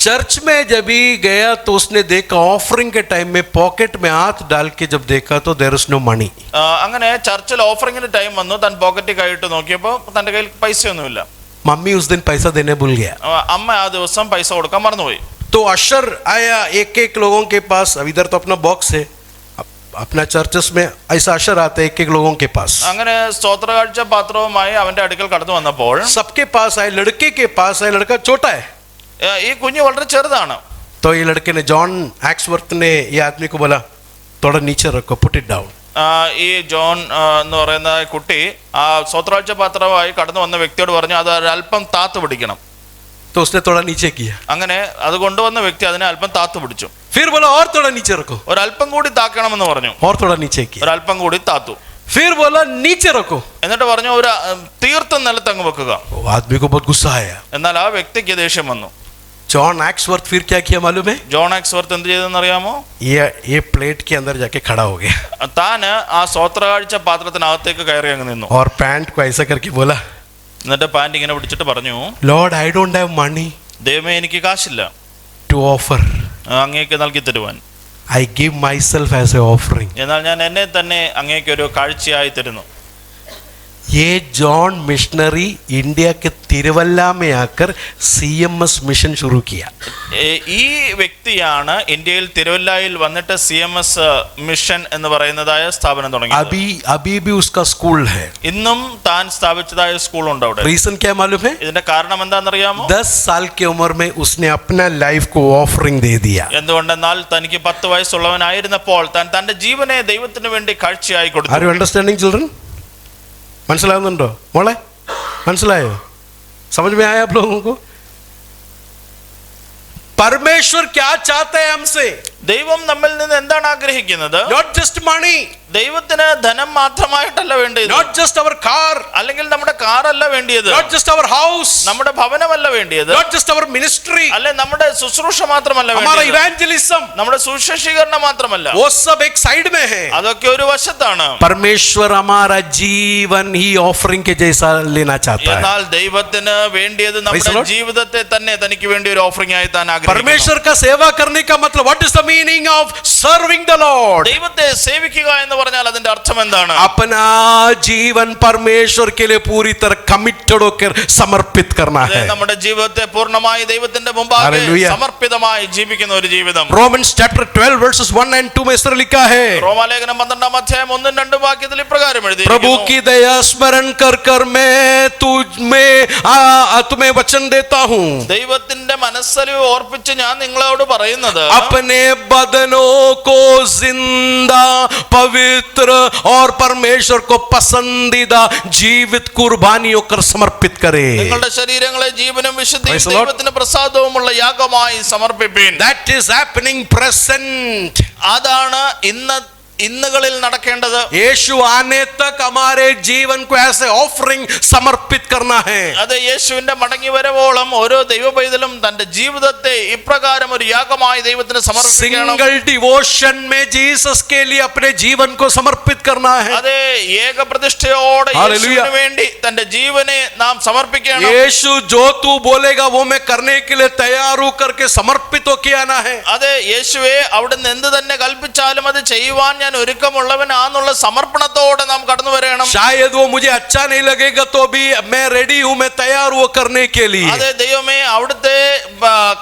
चर्च में जब ही गया तो उसने देखा ऑफरिंग के टाइम में पॉकेट में हाथ डाल के जब देखा तो देयर इज नो मनी।
അങ്ങനെ ചർച്ചിൽ ഓഫറിംഗിന്റെ ടൈം വന്നു. താൻ പോക്കറ്റിൽ കൈയിട്ട് നോക്കിയപ്പോൾ തന്റെ കയ്യിൽ പൈസയൊന്നുമില്ല.
मम्मी उस दिन पैसा देने भूल गया,
അമ്മ ആ ദിവസം പൈസ കൊടുക്കാൻ മറന്നുപോയി.
तो अशर आया एक एक लोगों के पास। अब इधर तो अपना बॉक्स है, अपना चर्चेस में ऐसा अशर आता है एक एक लोगों के पास।
അങ്ങനെ സ്തോത്രകാഴ്ച പാത്രവുമായി അവന്റെ അടുക്കൽ കടന്നു വന്നപ്പോൾ
सबके पास आए, लड़के के पास आए, लड़का छोटा है।
ഈ കുഞ്ഞ് വളരെ ചെറുതാണ്.
तो ये लड़के ने, जॉन एक्सवर्थ ने ये आदमी को बोला थोड़ा नीचे रखो, पुट इट डाउन।
ഈ ജോൺ എന്ന് പറയുന്ന കുട്ടി ആ സ്തോത്രകാഴ്ച പാത്രമായി കടന്നു വന്ന വ്യക്തിയോട് പറഞ്ഞു, അത് ഒരല്പം താത്തു പിടിക്കണം.
तो उसने थोड़ा नीचे किया,
അങ്ങനെ അത് കൊണ്ടുവന്ന വ്യക്തി അതിനെ അല്പം താത്തു പിടിച്ചു.
फिर बोला और थोड़ा नीचे रखो,
ഒരല്പം കൂടി താക്കണമെന്ന് പറഞ്ഞു.
और थोड़ा नीचे किया,
ഒരല്പം കൂടി താത്തു.
फिर बोला नीचे रखो।
എന്നിട്ട് പറഞ്ഞു, ഒരു തീർത്തും നിലത്തങ്ങ് വെക്കുക.
वो आदमी को बहुत गुस्सा आया।
എന്നാൽ ആ വ്യക്തിക്ക് ദേഷ്യം വന്നു.
जॉन एक्सवर्थ फिर क्या किया मालूम है?
ജോൺ ആക്സ്വർത്ത് എന്ത് ചെയ്തെന്ന് അറിയാമോ?
ये प्लेट के अंदर जाके खड़ा हो गया
താന് ആ സ്തോത്രകാഴ്ച പാത്രത്തിനകത്തേക്ക് കയറി അങ്ങ് നിന്നു.
और पैंट को ऐसा करके बोला,
എന്നിട്ട് പാന്റ് ഇങ്ങനെ പിടിച്ചിട്ട് പറഞ്ഞു,
lord I don't have money
ദൈവമേ, എനിക്ക് കാശില്ല
टू ऑफर,
അങ്ങേക്ക് നൽകി തരുവാൻ.
I give myself as a offering.
എന്നാൽ ഞാൻ എന്നെ തന്നെ അങ്ങേക്ക് ഒരു കാഴ്ചയായി തരുന്നു.
ये जॉन मिशनरी इंडिया के तिरुवल्ला में आकर CMS मिशन शुरू किया।
ഈ വ്യക്തിയാണ് ഇന്ത്യയിൽ തിരുവല്ലയിൽ വന്നിട്ട് CMS മിഷൻ എന്ന് പറയുന്നതായ സ്ഥാപനം തുടങ്ങിയത്.
अभी भी उसका स्कूल है,
ഇന്നും താൻ സ്ഥാപിച്ചതായ സ്കൂൾ ഉണ്ട് അവിടെ.
रीजन क्या मालूम है?
ഇതിന്റെ കാരണം എന്താണെന്നറിയാമോ?
10 साल की उम्र में उसने अपना लाइफ को ऑफरिंग दे दिया।
എന്തുകൊണ്ടെന്നാൽ തനിക്ക് 10 വയസ്സുള്ളവനായിരുന്നപ്പോൾ താൻ തന്റെ ജീവനെ ദൈവത്തിന് വേണ്ടി കാഴ്ചയായി കൊടുത്തു.
Are you understanding children? മനസ്സിലാവുന്നുണ്ടോ മോളെ? മനസ്സിലായോ? समझ में आया आप लोगों को? परमेश्वर क्या चाहता है हमसे?
ദൈവം നമ്മിൽ നിന്ന് എന്താണ് ആഗ്രഹിക്കുന്നത്?
Not just money,
ദൈവത്തിന് ധനം മാത്രമായിട്ടല്ല വേണ്ടത്.
not just our car,
അല്ലെങ്കിൽ നമ്മുടെ കാറല്ല വേണ്ടിയത്.
not just our house,
നമ്മുടെ ഭവനമല്ല വേണ്ടിയത്.
not just our ministry,
അല്ലെ നമ്മുടെ ശുശ്രൂഷ മാത്രമല്ല
हमारा
വേണ്ടിയത്.
evangelism,
നമ്മുടെ സുശേഷീകരണം മാത്രമല്ല.
वो सब एक साइड में है.
അതൊക്കെ ഒരു വശത്താണ്.
परमेश्वर हमारा जीवन ही ऑफरिंग के जैसा लेना चाहता है.
എന്നാൽ ദൈവത്തിന് വേണ്ടിയത്
Praise
നമ്മുടെ
the Lord.
ജീവിതത്തെ തന്നെ തനിക്ക് വേണ്ടി ഒരു ഓഫറിംഗ് ആയി താൻ ആഗ്രഹിക്കുന്നു.
परमेश्वर का सेवा करने का मतलब, what is the meaning of serving the Lord?
ദൈവത്തെ സേവിക്കുക എന്ന് പറഞ്ഞാൽ അതിന്റെ അർത്ഥം എന്താണ്?
अपना जीवन परमेश्वर के लिए पूरी तरह कमिटेड होकर समर्पित करना
അതെ,
है.
നമ്മുടെ ജീവിതത്തെ പൂർണ്ണമായി ദൈവത്തിന്റെ മുമ്പാകെ
Hallelujah.
സമർപ്പിതമായി ജീവിക്കുന്ന ഒരു ജീവിതം.
Romans chapter 12 verses 1 and 2 में इस तरह लिखा है,
റോമാലേഖനം 12 അധ്യായം 1-2 വാക്യത്തിൽ ഇപ്രകാരം എഴുതി,
प्रभु की दया स्मरण कर कर मैं तुझ में तुम्हें वचन देता हूँ,
ദൈവത്തിന്റെ മനസ്സലിവ് ഓർപ്പിച്ച് ഞാൻ നിങ്ങളോട് പറയുന്നത്,
अपने बदनों को जिंदा पवित्र और परमेश्वर को पसंदीदा जीवित कुर्बानी होकर समर्पित करे.
നിങ്ങളുടെ ശരീരങ്ങളെ ജീവനും വിശുദ്ധിയും
Praise the Lord.
ദൈവത്തിന് പ്രസാദവുമുള്ള യാഗമായി സമർപ്പിപ്പീൻ.
That is happening present.
അതാണ് ഇന്നുകളിൽ നടക്കേണ്ടത്.
यीशु आने तक हमारे जीवन को ऐसे ऑफरिंग समर्पित करना है.
അത് യേശുവിന്റെ മടങ്ങി വരവോളം ഓരോ ദൈവ പൈതലും തന്റെ ജീവിതത്തെ ഇപ്രകാരം ഒരു യാഗമായി ദൈവത്തിന് സമർപ്പിക്കണം.
सिंगल डिवोशन में जीसस के लिए अपने जीवन को समर्पित करना है.
അതെ, ഏക പ്രതിഷ്ഠയോടെ
Hallelujah.
യേശുവിന് വേണ്ടി തന്റെ ജീവനെ നാം സമർപ്പിക്കണം.
यीशु जो तू बोलेगा वो मैं करने के लिए तैयार हूं करके समर्पित होके आना है.
അതെ, യേശുവേ അവിടുന്ന് എന്ത് തന്നെ കൽപ്പിച്ചാലും അത് ചെയ്യുവാൻ ഞാൻ ഒരുക്കമുള്ളവനാന്നുള്ള സമർപ്പണത്തോടെ നാം കടന്നു വരണം.
शायद वो मुझे अच्छा नहीं लगेगा तो भी मैं रेडी हूं, मैं तैयार हूं करने के लिए.
അതെ, ദൈവമേ അവിടുത്തെ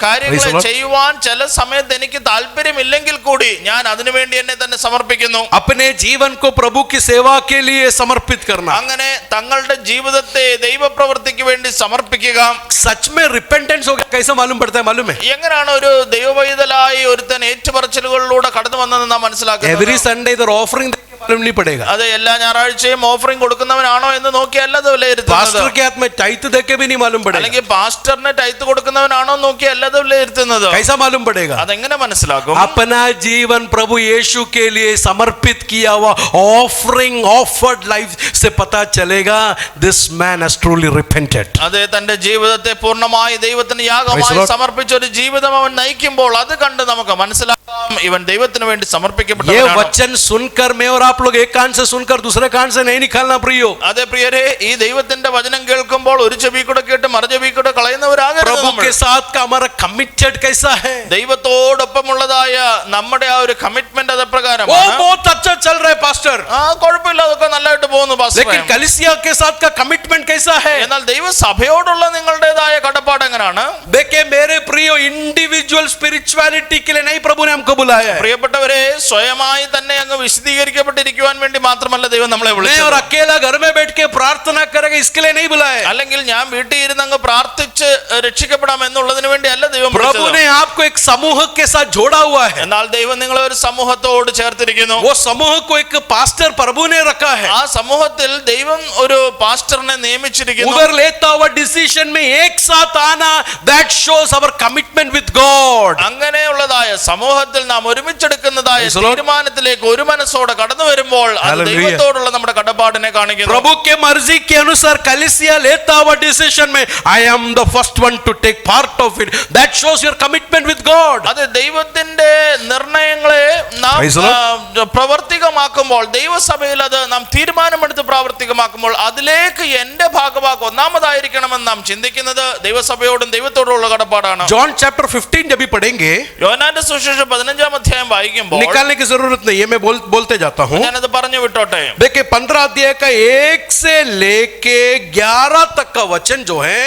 കാര്യങ്ങൾ
Praise the Lord.
ചെയ്യുവാൻ ചില സമയത്ത് എനിക്ക് താല്പര്യമില്ലെങ്കിൽ കൂടി ഞാൻ അതിനുവേണ്ടി എന്നെ തന്നെ സമർപ്പിക്കുന്നു.
अपने जीवन को प्रभु की सेवा के लिए समर्पित करना.
അങ്ങനെ തങ്ങളുടെ ജീവിതത്തെ ദൈവപ്രവൃത്തിക്ക് വേണ്ടി സമർപ്പിക്കുക.
सच में रिपेंटेंस हो गया कैसा मालूम पड़ता है? मालूम है,
എങ്ങനെയാണ് ഒരു ദൈവവൈതലായി ഒരുത്തൻ ഏറ്റുപറച്ചിലുകളിലൂടെ കടന്നു വന്നെന്ന് നാം മനസ്സിലാക്കുന്നത്?
एवरी संडे इधर ऑफरिंग मालूम नहीं पड़ेगा.
അതെ, എല്ലാ ഞായറാഴ്ചയും ഓഫറിംഗ് കൊടുക്കുന്നവനാണോ എന്ന് നോക്കിയല്ല അത് വിലയിരുത്തുന്നത്.
पास्टर के हाथ में टाइट देके भी नहीं मालूम पड़ेगा.
അല്ലെങ്കിൽ പാസ്റ്ററിന് ടൈത്ത് കൊടുക്കുന്നവനാണോ നോക്കിയല്ല അത് വിലയിരുത്തുന്നത്.
कैसा मालूम पड़ेगा?
അതെങ്ങനെ മനസ്സിലാക്കും?
अपना जीवन प्रभु यीशु के लिए समर्पित किया हुआ ऑफरिंग ऑफर्ड लाइफ से पता चलेगा this man has truly repented.
അതെ, തന്റെ ജീവിതത്തെ പൂർണ്ണമായി ദൈവത്തിന്
Praise
യാഗമായി
the Lord.
സമർപ്പിച്ച ഒരു ജീവിതം അവൻ നയിക്കുമ്പോൾ അത് കണ്ട് നമുക്ക് മനസ്സിലാക്കാം ഇവൻ ദൈവത്തിന് വേണ്ടി
ये
സമർപ്പിക്കപ്പെട്ടവനാണ്.
वचन सुनकर मैं और आप लोग एक कान से सुनकर दूसरे कान से नहीं निकालना प्रियो.
അതെ പ്രിയരെ, ഈ ദൈവത്തിന്റെ വചനം കേൾക്കുമ്പോൾ ഒരു ചെവി കൂടെ കേട്ട് മറു ചെവി കൂടെ കളയുന്നവരാകരുത്
प्रभु
നമ്മൾ.
के साथ का हमारा कमिटेड कैसा है?
ദൈവത്തോടൊപ്പമുള്ളതായ നമ്മുടെ ആ ഒരു കമ്മിറ്റ്മെന്റ് അത്
वो
പ്രകാരമാണ്.
बहुत अच्छा चल रहा है पास्टर,
കുഴപ്പമില്ല, അതൊക്കെ നല്ലതായിട്ട് പോകുന്നു പാസ്റ്റർ.
लेकिन कलीसिया के साथ का कमिटमेंट कैसा है?
എന്നാൽ ദൈവസഭയോടുള്ള നിങ്ങളുടേതായ കടപ്പാട് എങ്ങനെയാണ്?
देखिए मेरे प्रियो, इंडिविजुअल स्पिरिचुअलिटी के लिए नहीं प्रभु ने हमको बुलाया है.
പ്രിയപ്പെട്ടവരെ, സ്വയമായി തന്നെ അങ്ങ് വിശദീകരിക്കപ്പെട്ടിരിക്കുവാൻ വേണ്ടി മാത്രമല്ല ദൈവം നമ്മളെ
मैं और
വിളിച്ചത്.
अकेला घर में बैठ के प्रार्थना करेगा इसके लिए नहीं बुलाया है.
അല്ലെങ്കിൽ ഞാൻ വീട്ടിൽ ഇരുന്ന് അങ്ങ് പ്രാർത്ഥിച്ച് രക്ഷിക്കപ്പെടാം എന്നുള്ളതിന് വേണ്ടി അല്ല ദൈവം
प्रभु
വിളിച്ചത്.
ने आपको एक समूह के साथ जोड़ा हुआ है.
എന്നാൽ ദൈവം നിങ്ങളെ ഒരു സമൂഹത്തോട് ചേർത്തിരിക്കുന്നു.
वो समूह को एक पास्टर प्रभु ने रखा है.
ആ സമൂഹത്തിൽ ദൈവം ഒരു പാസ്റ്ററിനെ നിയമിച്ചിരിക്കുന്നു.
उधर लेता हुआ डिसीजन में एक साथ आना, that shows our commitment with God.
അങ്ങനെയുള്ളതായ സമൂഹത്തിൽ നാം ഒരുമിച്ചെടുക്കുന്നതായ
Praise the Lord.
തീരുമാനത്തിലേക്ക് ഒരു മനസ്സോടെ കടന്നു വരുമ്പോൾ അത്
Hallelujah.
ദൈവത്തോടുള്ള നമ്മുടെ കടപ്പാടിനെ കാണിക്കുന്നു.
प्रभु के मर्जी के अनुसार कलीसिया लेता हुआ डिसीजन में I am the first one to take part of it. That shows your commitment with God.
അത് ദൈവത്തിന്റെ നിർണയങ്ങളെ നാം
Praise the Lord.
പ്രവർത്തികമാക്കുമ്പോൾ, ദൈവസഭയിൽ അത് നാം തീരുമാനമെടുത്ത് പ്രാവർത്തികമാക്കുമ്പോൾ അതിലേക്ക് എന്റെ ഭാഗമാക്ക് ഒന്നാമതായിരിക്കണമെന്ന് നാം ചിന്തിക്കുന്നത് ദൈവസഭയോടും ദൈവത്തോടുള്ള കടപ്പാടാണ്.
John chapter 15 जब भी पढ़ेंगे,
യോഹന്നാന്റെ സുവിശേഷം 15 അധ്യായം വായിക്കുമ്പോൾ
निकालने की जरूरत नहीं है, मैं बोलते जाता हूं.
ഞാനത് പറഞ്ഞു വിട്ടോട്ടെ.
देखिए 15 अध्याय का 1 से लेके 11 तक का वचन जो है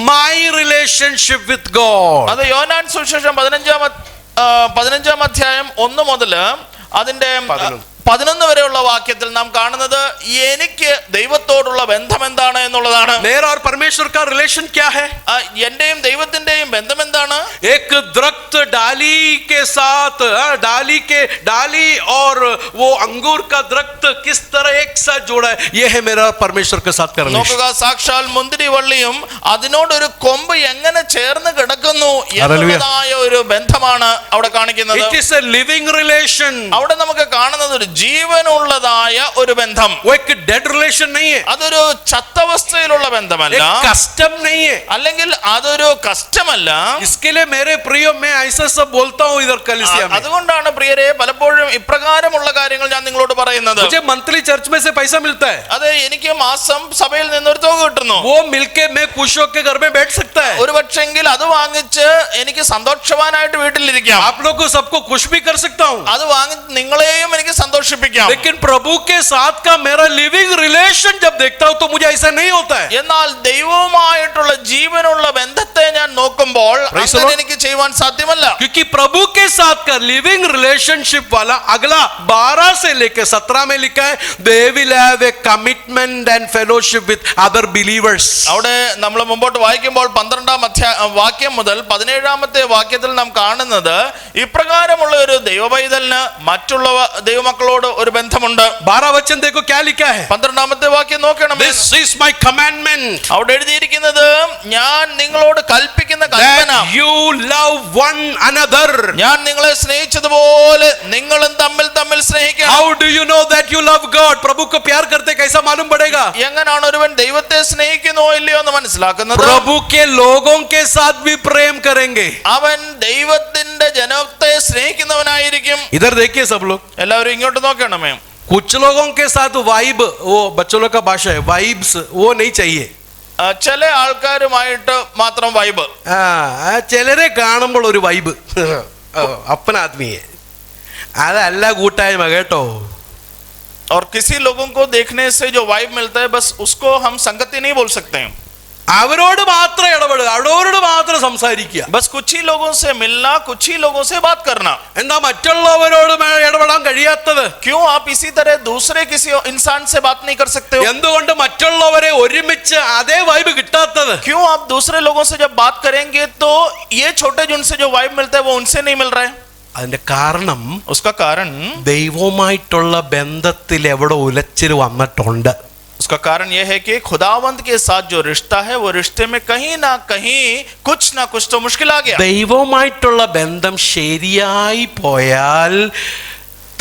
माई रिलेशनशिप विथ गॉड.
അത് യോഹന്നാൻ സുവിശേഷം 15 അധ്യായം 1 മുതൽ അതിന്റെ 11 വരെയുള്ള വാക്യത്തിൽ നാം കാണുന്നത് എനിക്ക് ദൈവത്തോടുള്ള ബന്ധം എന്താണ് എന്നുള്ളതാണ്.
मेरा और परमेश्वर का रिलेशन क्या है?
എന്റെയും ദൈവത്തിന്റെയും ബന്ധം എന്താണ്?
एक दरख्त डाली के साथ, डाली और वो अंगूर का दरख्त किस तरह एक साथ जोड़ा है, ये है मेरा परमेश्वर के साथ का रिलेशन.
നോക്കുക, സാക്ഷാൽ മുന്തിരി വള്ളിയും അതിനോടൊരു കൊമ്പ് എങ്ങനെ ചേർന്ന് കിടക്കുന്നു എന്നതായ ഒരു ബന്ധമാണ് അവിടെ കാണിക്കുന്നത്.
It is a living relation.
അവിടെ നമുക്ക് കാണുന്നത് ഒരു ജീവനുള്ളതായ ഒരു ബന്ധം.
वो एक डेड रिलेशन नहीं है.
അതൊരു ചത്തവസ്ഥയിലുള്ള ബന്ധമല്ല,
एक कस्टम नहीं है.
അല്ലെങ്കിൽ അതൊരു കസ്റ്റമല്ല.
इसके लिए मेरे प्रियो मैं ऐसा सब बोलता हूँ इधर कलीसिया में.
അതുകൊണ്ടാണ് പ്രിയരെ പലപ്പോഴും ഇപ്രകാരമുള്ള കാര്യങ്ങൾ ഞാൻ നിങ്ങളോട് പറയുന്നത്.
मुझे मंथली चर्च में से पैसा मिलता है.
അതെ, എനിക്ക് മാസം സഭയിൽ നിന്നൊരു തുക കിട്ടുന്നു.
वो मिलके मैं खुश होकर घर में बैठ सकता है.
ഒരു പക്ഷെങ്കിൽ അത് വാങ്ങിച്ച് എനിക്ക് സന്തോഷവാനായിട്ട് വീട്ടിലിരിക്കാം.
आप लोग को सबको खुश भी कर सकता हूँ.
അത് വാങ്ങി നിങ്ങളെയും എനിക്ക് സന്തോഷിപ്പിക്കാം.
लेकिन प्रभु के साथ का मेरा लिविंग रिलेशन जब देखता हूँ तो मुझे ऐसा नहीं होता है.
എന്നാൽ ദൈവവുമായിട്ടുള്ള ജീവനുള്ള ബന്ധത്തെ ഞാൻ നോക്കുമ്പോൾ അങ്ങനെ എനിക്ക് ചെയ്യുവാൻ സാധ്യമല്ല.
क्योंकि प्रभु के साथ का लिविंग रिलेशनशिप वाला अगला 12 से लेकर 17 में लिखा है they will have a commitment and fellowship with other believers.
അവിടെ നമ്മൾ മുമ്പോട്ട് വായിക്കുമ്പോൾ 12-ാം വാക്യം മുതൽ 17-ാമത്തെ വാക്യത്തിൽ നാം കാണുന്നത് ഇപ്രകാരമുള്ള ഒരു ദൈവപൈതലിന് മറ്റുള്ള ദൈവമക്കളോട് ഒരു ബന്ധമുണ്ട്.
12 वचन देखो क्या लिखा है.
12-ാമത്തെ വാക്യം നോക്കണം.
This is my commandment.
അവിടെ എഴുതിയിരിക്കുന്നത് ഞാൻ നിങ്ങളോട് കൽപ്പിക്കുന്ന കൽപ്പന,
that you love one another.
ഞാൻ നിങ്ങളെ സ്നേഹിച്ചതുപോലെ നിങ്ങളും തമ്മിൽ സ്നേഹിക്കണം.
How do you know that you love God? प्रभु को प्यार करते कैसा मालूम पड़ेगा?
എങ്ങനെയാണ് ഒരുവൻ ദൈവത്തെ സ്നേഹിക്കുന്നോ ഇല്ലയോ എന്ന് മനസ്സിലാക്കുന്നത്?
प्रभु के लोगों के साथ भी प्रेम करेंगे.
അവൻ ദൈവത്തിന്റെ ജനത്തെ സ്നേഹിക്കുന്നവനായിരിക്കും.
इधर देखिए सब लोग.
എല്ലാവരും ഇങ്ങോട്ട് നോക്കണമേ.
कुछ लोगों के साथ वाइब, वो बच्चों लोग का भाषा है, वाइब्स वो नहीं चाहिए.
ചില ആൾക്കാരുമായിട്ട് മാത്രം വൈബ്.
ചിലരെ കാണുമ്പോൾ ഒരു വൈബ് അപ്പന ആത്മീയ അതല്ല കൂട്ടായ്മ കേട്ടോ.
और किसी लोगों को देखने से जो वाइब मिलता है बस उसको हम संगति नहीं बोल सकते हैं.
അവരോട് മാത്രം ഇടപെടുക, അവരോട് മാത്രം സംസാരിക്കുക.
बस कुछ ही लोगों से मिलना, कुछ ही लोगों से बात करना.
എന്താ മറ്റുള്ളവരോട് ഇടപെടാൻ കഴിയാത്തത്?
क्यों आप इसी तरह दूसरे किसी इंसान से बात नहीं कर सकते हो?
എന്തുകൊണ്ട് മറ്റുള്ളവരെ ഒരുമിച്ച് അതേ വൈബ് കിട്ടാത്തത്?
क्यों आप दूसरे लोगों से जब बात करेंगे तो ये छोटे जिनसे जो वाइब मिलता है वो उनसे नहीं मिल रहा है?
അതിന്റെ കാരണം
उसका कारण
ദൈവവുമായിട്ടുള്ള ബന്ധത്തിൽ എവിടെ ഉലച്ചിൽ വന്നിട്ടുണ്ട്.
उसका कारण यह है कि खुदावंत के साथ जो रिश्ता है वो रिश्ते में कहीं ना कहीं कुछ ना कुछ तो मुश्किल आ गया.
ദൈവവുമായിട്ടുള്ള ബന്ധം ശരിയായി പോയാൽ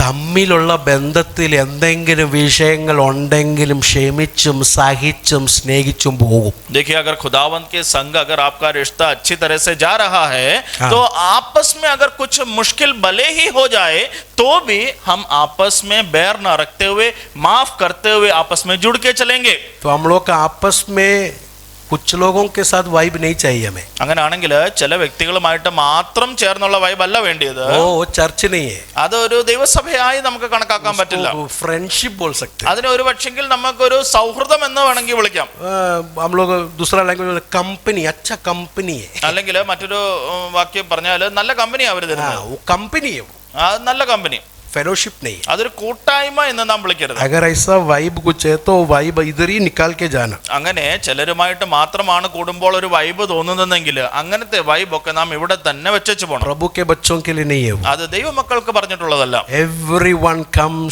തമ്മിലുള്ള ബന്ധത്തിൽ എന്തെങ്കിലും വിഷയങ്ങൾ ഉണ്ടെങ്കിലും ക്ഷമിച്ചും സഹിച്ചും സ്നേഹിച്ചും പോകും.
देखिए, अगर खुदावंत के संग अगर आपका रिश्ता अच्छी तरह से जा रहा है तो आपस में अगर कुछ मुश्किल भले ही हो जाए तो भी हम आपस में बैर ना रखते हुए माफ करते हुए आपस में जुड़ के चलेंगे.
तो हम लोग का आपस में कुछ लोगों के साथ वाइब नहीं चाहिए हमें.
അങ്ങനെയാണെങ്കിൽ ചില വ്യക്തികളുമായിട്ട് മാത്രം ചേർന്നുള്ള വൈബ് അല്ല വേണ്ടിയത്.
वो चर्च नहीं है.
അതൊരു ദൈവസഭയായി നമുക്ക് കണക്കാക്കാൻ പറ്റില്ല.
फ्रेंडशिप बोल सकते हैं.
അതിനെ ഒരു പക്ഷെങ്കിൽ നമുക്കൊരു സൗഹൃദം എന്ന് വേണമെങ്കിൽ വിളിക്കാം.
हम लोग दूसरा लैंग्वेज में कंपनी, अच्छा कंपनी है.
അല്ലെങ്കിൽ മറ്റൊരു വാക്യം പറഞ്ഞാൽ നല്ല കമ്പനി അവർ തരുന്നത്.
वो कंपनी है,
നല്ല കമ്പനി,
फेलोशिप नहीं.
അതൊരു കൂട്ടായ്മ എന്ന് നാം വിളിക്കരുത്.
अगर ऐसा वाइब कुछ है तो वाइब इधर ही निकाल के जाना.
അങ്ങനെ ചിലരുമായിട്ട് മാത്രമാണ് കൂടുമ്പോൾ ഒരു വൈബ് തോന്നുന്നതെങ്കിൽ അങ്ങനത്തെ വൈബ് ഒക്കെ നാം ഇവിടെ തന്നെ വെച്ചു പോകണം.
प्रभु के बच्चों के लिए नहीं है वो.
അത് ദൈവമക്കൾക്ക് പറഞ്ഞിട്ടുള്ളതല്ല.
Everyone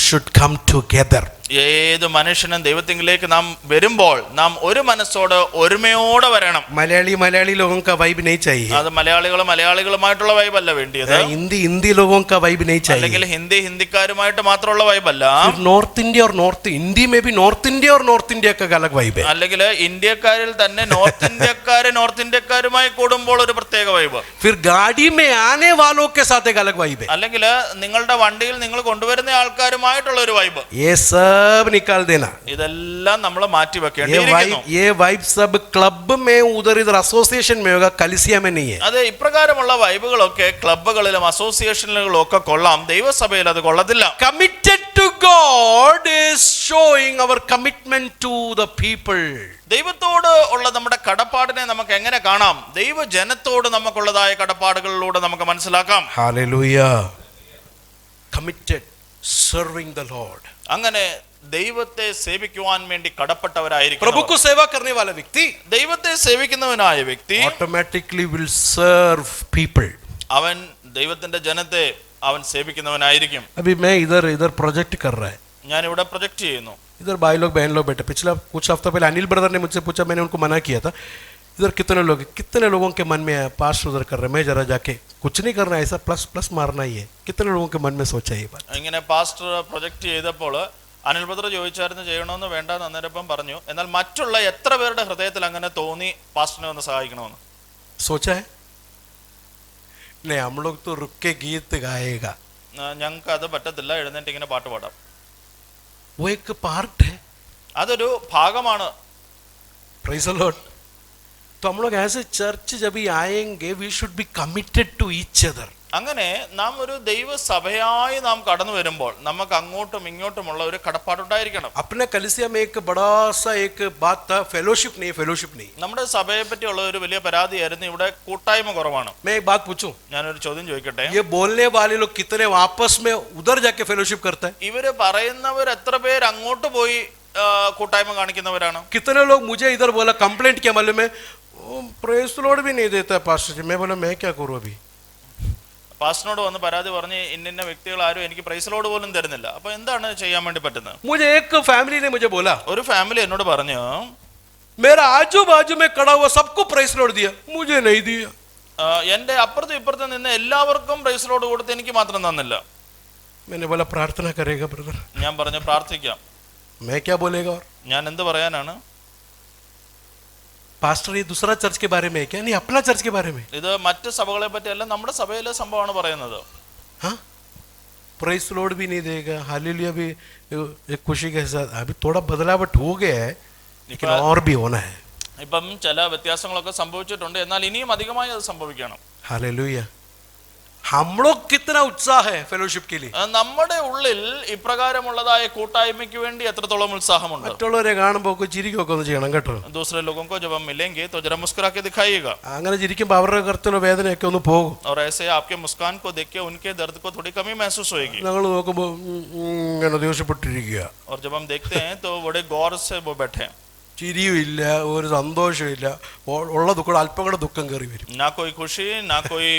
should come together.
ഏത് മനുഷ്യനും ദൈവത്തിലേക്ക് നാം വരുമ്പോൾ നാം ഒരു മനസ്സോട് ഒരുമയോടെ വരണം.
मलयाली लोगों का वाइब नहीं चाहिए.
അത് മലയാളികളുമായിട്ടുള്ള വൈബ് അല്ല വേണ്ടിയത്.
हिंदी लोगों का वाइब नहीं चाहिए.
അല്ലെങ്കിൽ ഹിന്ദിക്കാരുമായിട്ട് മാത്രമുള്ള വൈബ് അല്ല.
नॉर्थ इंडिया और नॉर्थ हिंदी में भी नॉर्थ इंडिया और नॉर्थ इंडिया का अलग वाइब है.
അല്ലെങ്കിൽ ഇന്ത്യക്കാരിൽ തന്നെ നോർത്ത് ഇന്ത്യക്കാരുമായി കൂടുമ്പോൾ ഒരു പ്രത്യേക വൈബ്.
फिर गाड़ी में आने वालों के साथ एक अलग वाइब है.
അല്ലെങ്കിൽ നിങ്ങളുടെ വണ്ടിയിൽ നിങ്ങൾ കൊണ്ടുവരുന്ന ആൾക്കാരുമായിട്ടുള്ള ഒരു വൈബ്.
ये सब निकाल देना.
ഇതെല്ലാം നമ്മൾ മാറ്റി വെക്കേണ്ടിയിരിക്കുന്നു.
ये वाइब सब क्लब में उधर एसोसिएशन में होगा, कलीसिया में नहीं है.
അതെ, ഇപ്രകാരമുള്ള വൈബുകളൊക്കെ ക്ലബ്ബുകളിലും അസോസിയേഷനുകളിലും ഒക്കെ കൊള്ളാം, ദൈവസഭയിൽ അത് കൊള്ളത്തില്ല.
Committed to God is showing our commitment to the people.
ദൈവത്തോട് ഉള്ള നമ്മുടെ കടപ്പാടിനെ നമുക്ക് എങ്ങനെ കാണാം? ദൈവജനത്തോട് നമുക്കുള്ളതായ കടപ്പാടുകളിലൂടെ നമുക്ക് മനസ്സിലാക്കാം.
Hallelujah. Committed. serving the Lord.
അങ്ങനെ ദൈവത്തെ സേവിക്കുവാൻ വേണ്ടി കടപ്പെട്ടവരായിരിക്കും.
प्रभु को सेवा करने वाला व्यक्ति
ദൈവത്തെ സേവിക്കുന്നവനായ വ്യക്തി
automatically will serve people.
അവൻ ദൈവത്തിന്റെ ജനത്തെ അവൻ സേവിക്കുന്നവനായിരിക്കും.
अभी मैं इधर प्रोजेक्ट कर रहा है,
ഞാൻ ഇവിടെ പ്രൊജക്ട് ചെയ്യുന്നു.
इधर भाई लोग बहन लोग बैठे. पिछला कुछ हफ्ता पहले अनिल ब्रदर ने मुझसे पूछा, मैंने उनको मना किया था, इधर कितने लोगों के मन में है पास्ट उधर कर रहे, मैं जरा जाके कुछ नहीं करना, ऐसा प्लस प्लस मारना ही है. कितने लोगों के मन में सोचा ये बात?
ഇങ്ങനെ പാസ്റ്റർ പ്രൊജക്ട് ചെയ്തപ്പോൾ അനിൽ ബ്രദർ ചോദിച്ചായിരുന്നു ചെയ്യണമെന്ന് വേണ്ടെന്ന്. അന്നേരം പറഞ്ഞു, എന്നാൽ മറ്റുള്ള എത്ര പേരുടെ ഹൃദയത്തിൽ അങ്ങനെ തോന്നി പാസ്റ്ററിനെ ഒന്ന് സഹായിക്കണമെന്ന്?
सोचा है नहीं, हम लोग तो रुक के गीत गाएगा,
ഞങ്ങൾക്ക് അത് പറ്റത്തില്ല, എഴുന്നേറ്റ് ഇങ്ങനെ പാട്ട് പാടാം.
वो एक पार्ट है.
അതൊരു ഭാഗമാണ്.
Praise the Lord. तो हम लोग ऐसे चर्च जब भी आएंगे, we should be committed to each other.
അങ്ങനെ നാം ഒരു ദൈവസഭയായി നാം കടന്നു വരുമ്പോൾ നമുക്ക് അങ്ങോട്ടും ഇങ്ങോട്ടുമുള്ള ഒരു കടപ്പാടുണ്ടായിരിക്കണം.
अपने कलीसिया में एक बड़ा सा एक बात था, फेलोशिप नहीं.
നമ്മുടെ സഭയെ പറ്റിയുള്ള ഒരു വലിയ പരാതിയായിരുന്നു, ഇവിടെ കൂട്ടായ്മ കുറവാണ്.
मैं एक बात पूछूं,
ഞാനൊരു ചോദ്യം ചോദിക്കട്ടെ.
ये बोलने वाले लोग कितने आपस में उधर जाके फेलोशिप करते हैं?
ഇവര് പറയുന്നവർ എത്ര പേര് അങ്ങോട്ട് പോയി കൂട്ടായ്മ കാണിക്കുന്നവരാണ്?
कितने लोग मुझे इधर बोला, कंप्लेंट किया, मालूम है, प्रेज द लॉर्ड भी नहीं देता है पास्टर जी. मैं बोला मैं क्या करूं अभी?
പാസ്റ്ററിനോട് വന്ന് പരാതി പറഞ്ഞ് ഇന്ന വ്യക്തികൾ ആരും എനിക്ക് പ്രൈസ് ലോഡ് പോലും തരുന്നില്ല. അപ്പൊ എന്താണ് ചെയ്യാൻ വേണ്ടി പറ്റുന്നത്?
मुझे एक फैमिली ने मुझे बोला,
ഒരു ഫാമിലി എന്നോട് പറഞ്ഞു,
मेरा आजू बाजू में खड़ा हुआ सबको प्राइस लॉर्ड दिया, मुझे नहीं दिया.
എന്റെ അപ്പുറത്തും ഇപ്പുറത്തും നിന്ന് എല്ലാവർക്കും പ്രൈസ് ലോഡ് കൊടുത്ത് എനിക്ക് മാത്രം തന്നില്ല.
मैंने बोला प्रार्थना करेगा ब्रदर.
ഞാൻ പറഞ്ഞു പ്രാർത്ഥിക്കാം.
मैं क्या बोलेगा? और
ഞാൻ എന്ത് പറയാനാണ്?
पास्टर ये दूसरा चर्च के बारे में है क्या? नहीं, अपना चर्च के बारे में.
ഇത് മറ്റ് സഭകളെ പറ്റിയല്ല, നമ്മുടെ സഭയിലെ സംഭവമാണ് പറയുന്നത്.
हाँ, प्राइस लॉर्ड भी नहीं देगा, हालेलुया भी एक खुशी के साथ. अभी थोड़ा बदलावट हो गया है, लेकिन और भी होना है.
ഇപ്പം ചില വ്യത്യാസങ്ങളൊക്കെ സംഭവിച്ചിട്ടുണ്ട്, എന്നാൽ ഇനിയും അധികമായി അത് സംഭവിക്കണം.
हालेलुया. हम लोग कितना उत्साह है फेलोशिप के लिए.
നമ്മുടെ ഉള്ളിൽ ഇപ്രകാരമുള്ളതായ കൂട്ടായ്മയ്ക്ക് വേണ്ടി എത്രത്തോളം ഉത്സാഹമുണ്ട്.
മറ്റുള്ളവരെ കാണുമ്പോൾ ചിരിക്കൊക്കെ ഒന്ന് ചെയ്യണം കേട്ടോ.
दूसरे लोगों को जब हम मिलेंगे तो जरा मुस्कुरा के दिखाइएगा.
അങ്ങനെ ചിരിക്കുമ്പോൾ അവരുടെ കറുത്തിലോ വേദനയൊക്കെ ഒന്ന് പോകും.
और ऐसे आपके मुस्कान को देख के उनके दर्द को थोड़ी कमी महसूस होगी.
ഞങ്ങൾ നോക്കുമ്പോൾ ഇങ്ങനെ ദേഷ്യപ്പെട്ടിരിക്കുക.
और जब हम देखते हैं तो बड़े गौर से वो बैठे,
ചിരിയും ഇല്ല, ഒരു സന്തോഷവും ഇല്ല, ഉള്ള ദുഃഖം അല്പം കൂടെ ദുഃഖം കയറി വരും.
ना कोई खुशी ना कोई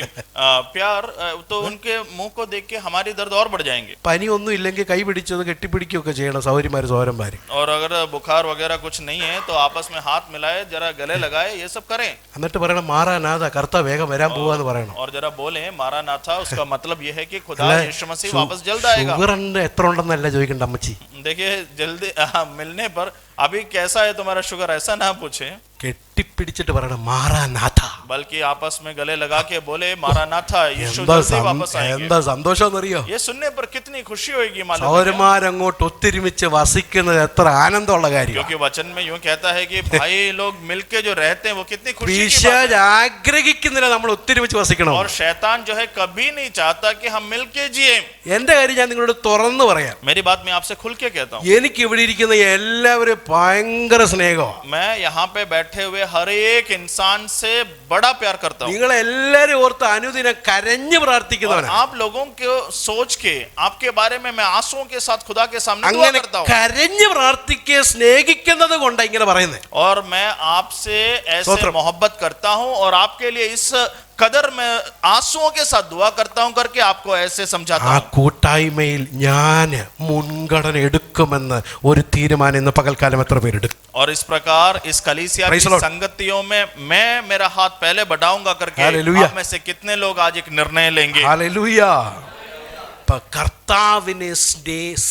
प्यार, तो उनके मुंह को देख के हमारी दर्द और बढ़ जाएंगे.
പനി ഒന്നും ഇല്ലെങ്കിൽ കൈ പിടിച്ചത് കെട്ടിപ്പിടിക്കുകയൊക്കെ ചെയ്യണം സൗര്യമാര് സൗരന്മാര്.
और अगर बुखार वगैरह कुछ नहीं है तो आपस में हाथ मिलाए, जरा गले लगाए, ये सब करें.
എന്നിട്ട് പറയണം മാറാനാഥ, കർത്താവ് വേഗം വരാൻ പോവാന്ന് പറയണം.
और जरा बोले मारानाथा, उसका मतलब ये है कि खुदा यीशु मसीह वापस जल्द आएगा.
ഷുഗറിന്റെ എത്ര ഉണ്ടെന്നല്ല ചോദിക്കണ്ട അമ്മച്ചി.
देखिए जल्दी मिलने पर अभी कैसा है तुम्हारा शुगर, ऐसा ना पूछे,
കെട്ടിപ്പിടിച്ചിട്ട് പറയണം മാറാനാഥ.
बल्कि आपस में गले लगा के बोले मारानाथा, यीशु जल्दी वापस आएंगे.
എന്താ സന്തോഷം എന്നറിയോ?
ये सुनने पर कितनी खुशी होगी मालूम है?
സൗരന്മാരങ്ങോട്ട് ഒത്തൊരുമിച്ച് വസിക്കുന്നത് എത്ര ആനന്ദമുള്ള കാര്യം.
क्योंकि वचन में यूं कहता है कि भाई लोग मिलके जो रहते हैं वो कितनी खुशी की बात
പിശാച്
है.
ആഗ്രഹിക്കുന്നില്ല നമ്മൾ ഒത്തൊരുമിച്ച് വസിക്കണം.
और शैतान जो है कभी नहीं चाहता कि हम मिलके जिए.
എന്റെ കാര്യം ഞാൻ നിങ്ങളോട് തുറന്നു പറയാം.
मेरी बात मैं आपसे खुल के कहता हूँ.
എനിക്ക് ഇവിടെ ഇരിക്കുന്ന എല്ലാവരും ഭയങ്കര സ്നേഹമാണ്.
मैं यहाँ पे बैठे हुए हर एक इंसान से बड़ा प्यार करता हूँ.
നിങ്ങൾ എല്ലാവരും ഓർത്ത് അനുദിനം കരഞ്ഞു പ്രാർത്ഥിക്കുന്നവനാണ്.
आप लोगों को सोच के आपके बारे में मैं आंसुओं के साथ खुदा के सामने दुआ
അങ്ങനെ
करता हूँ.
കരഞ്ഞു പ്രാർത്ഥിക്കുക സ്നേഹിക്കുന്നത് കൊണ്ടാണ് ഇങ്ങനെ പറയുന്നത്.
और मैं आपसे ऐसे
स्तोत्रम.
मोहब्बत करता हूँ और आपके लिए इस कदर में आंसुओं के साथ दुआ करता हूँ करके आपको ऐसे समझाता
ആ
हूँ.
കൂട്ടായ്മയിൽ ഞാൻ മുൻഗണന എടുക്കുമെന്ന് ഒരു തീരുമാനം ഇന്ന് പകൽക്കാലം എത്ര പേരെടുക്കും?
और इस प्रकार इस कलीसिया
Praise
की
the Lord.
संगतियों में मैं मेरा हाथ पहले बढ़ाऊंगा करके
Hallelujah.
आप में से कितने लोग आज एक निर्णय लेंगे?
ഹല്ലേലൂയ. കർത്താവിനെ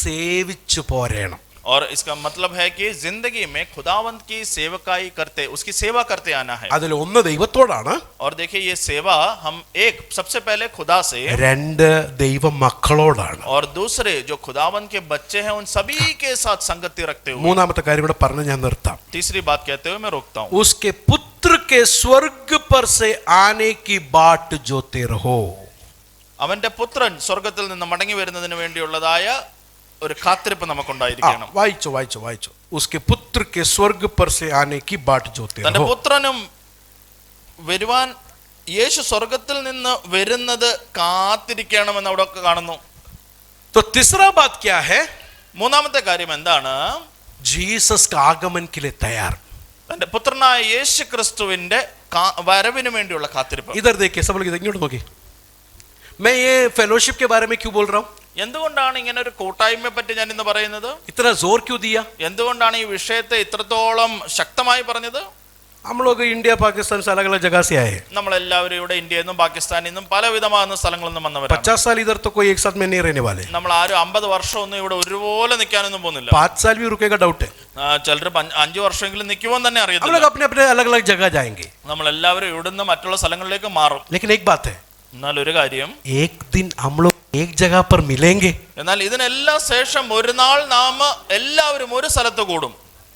സേവിച്ചു പോരണം.
और इसका मतलब है कि जिंदगी में खुदावंत की सेवकाई करते, उसकी सेवा करते आना है.
അതിൽ ഒന്ന് ദൈവത്തോടാണ്,
और देखिए ये सेवा हम एक सबसे पहले खुदा से,
രണ്ട് ദൈവ മക്കളോടാണ്.
और दूसरे जो खुदावंत के बच्चे हैं उन सभी के साथ संगति रखते हुए.
മൂന്നാമത്തെ കാര്യം കൂടെ പറഞ്ഞ് ഞാൻ നിർത്താം.
तीसरी बात कहते हुए मैं रोकता हूँ.
उसके पुत्र के स्वर्ग पर से आने की बाट जोते रहो.
അവന്റെ പുത്രൻ സ്വർഗത്തിൽ നിന്ന് മടങ്ങി വരുന്നതിന് വേണ്ടിയുള്ളതായ ഒരു കാത്തിരിപ്പ് നമുക്കുണ്ടായിരിക്കണം.
വായിച്ചോ. उसके पुत्र के स्वर्ग पर से आने की बाट जोते
തന്റെ
रहो.
പുത്രനും വരുവാൻ യേശു സ്വർഗത്തിൽ നിന്ന് വരുന്നത് കാത്തിരിക്കണമെന്ന് അവിടെ കാണുന്നു.
तो तीसरा बात क्या है?
മൂന്നാമത്തെ കാര്യം എന്താണ്?
जीसस का आगमन के लिए तैयार.
തന്റെ പുത്രനായ യേശു ക്രിസ്തുവിന്റെ വരവിന് വേണ്ടിയുള്ള കാത്തിരിപ്പ്.
इधर देखिए, सब लोग इधर देखिए. मैं ये फेलोशिप के बारे में क्यों बोल रहा हूँ?
എന്തുകൊണ്ടാണ് ഇങ്ങനെ ഒരു കൂട്ടായ്മയെ പറ്റി ഞാൻ ഇന്ന് പറയുന്നത്?
इतना जोर क्यों दिया?
എന്തുകൊണ്ടാണ് ഈ വിഷയത്തെ ഇത്രത്തോളം ശക്തമായി പറഞ്ഞത്?
हम लोग इंडिया पाकिस्तान से अलग अलग जगह से आए हैं.
നമ്മളെല്ലാവരും ഇവിടെ ഇന്ത്യയിൽ നിന്നും പാകിസ്ഥാനിൽ നിന്നും പല വിധമാകുന്ന സ്ഥലങ്ങളിൽ നിന്നും വന്നവരാണ്.
50 साल इधर तो कोई एक साथ में नहीं रहने वाले.
നമ്മൾ ആരും 50 വർഷമൊന്നും ഇവിടെ ഒരുപോലെ നിൽക്കാനൊന്നും പോകുന്നില്ല.
5 साल भी रुकेगा डाउट है.
ചിലർ 5 വർഷമെങ്കിലും നിൽക്കുമോ തന്നെ
हम
അറിയത്തില്ല.
लोग अपने अपने अलग अलग जगह जाएंगे.
നമ്മളെല്ലാവരും ഇവിടുന്ന് മറ്റുള്ള സ്ഥലങ്ങളിലേക്ക് മാറും.
लेकिन एक बात है,
എന്നാൽ ഒരു കാര്യം,
एक दिन हम लोग एक जगह पर मिलेंगे.
എന്നാൽ ഇതിനെല്ലാം ശേഷം ഒരു നാൾ നാം എല്ലാവരും ഒരു സ്ഥലത്ത് കൂടും.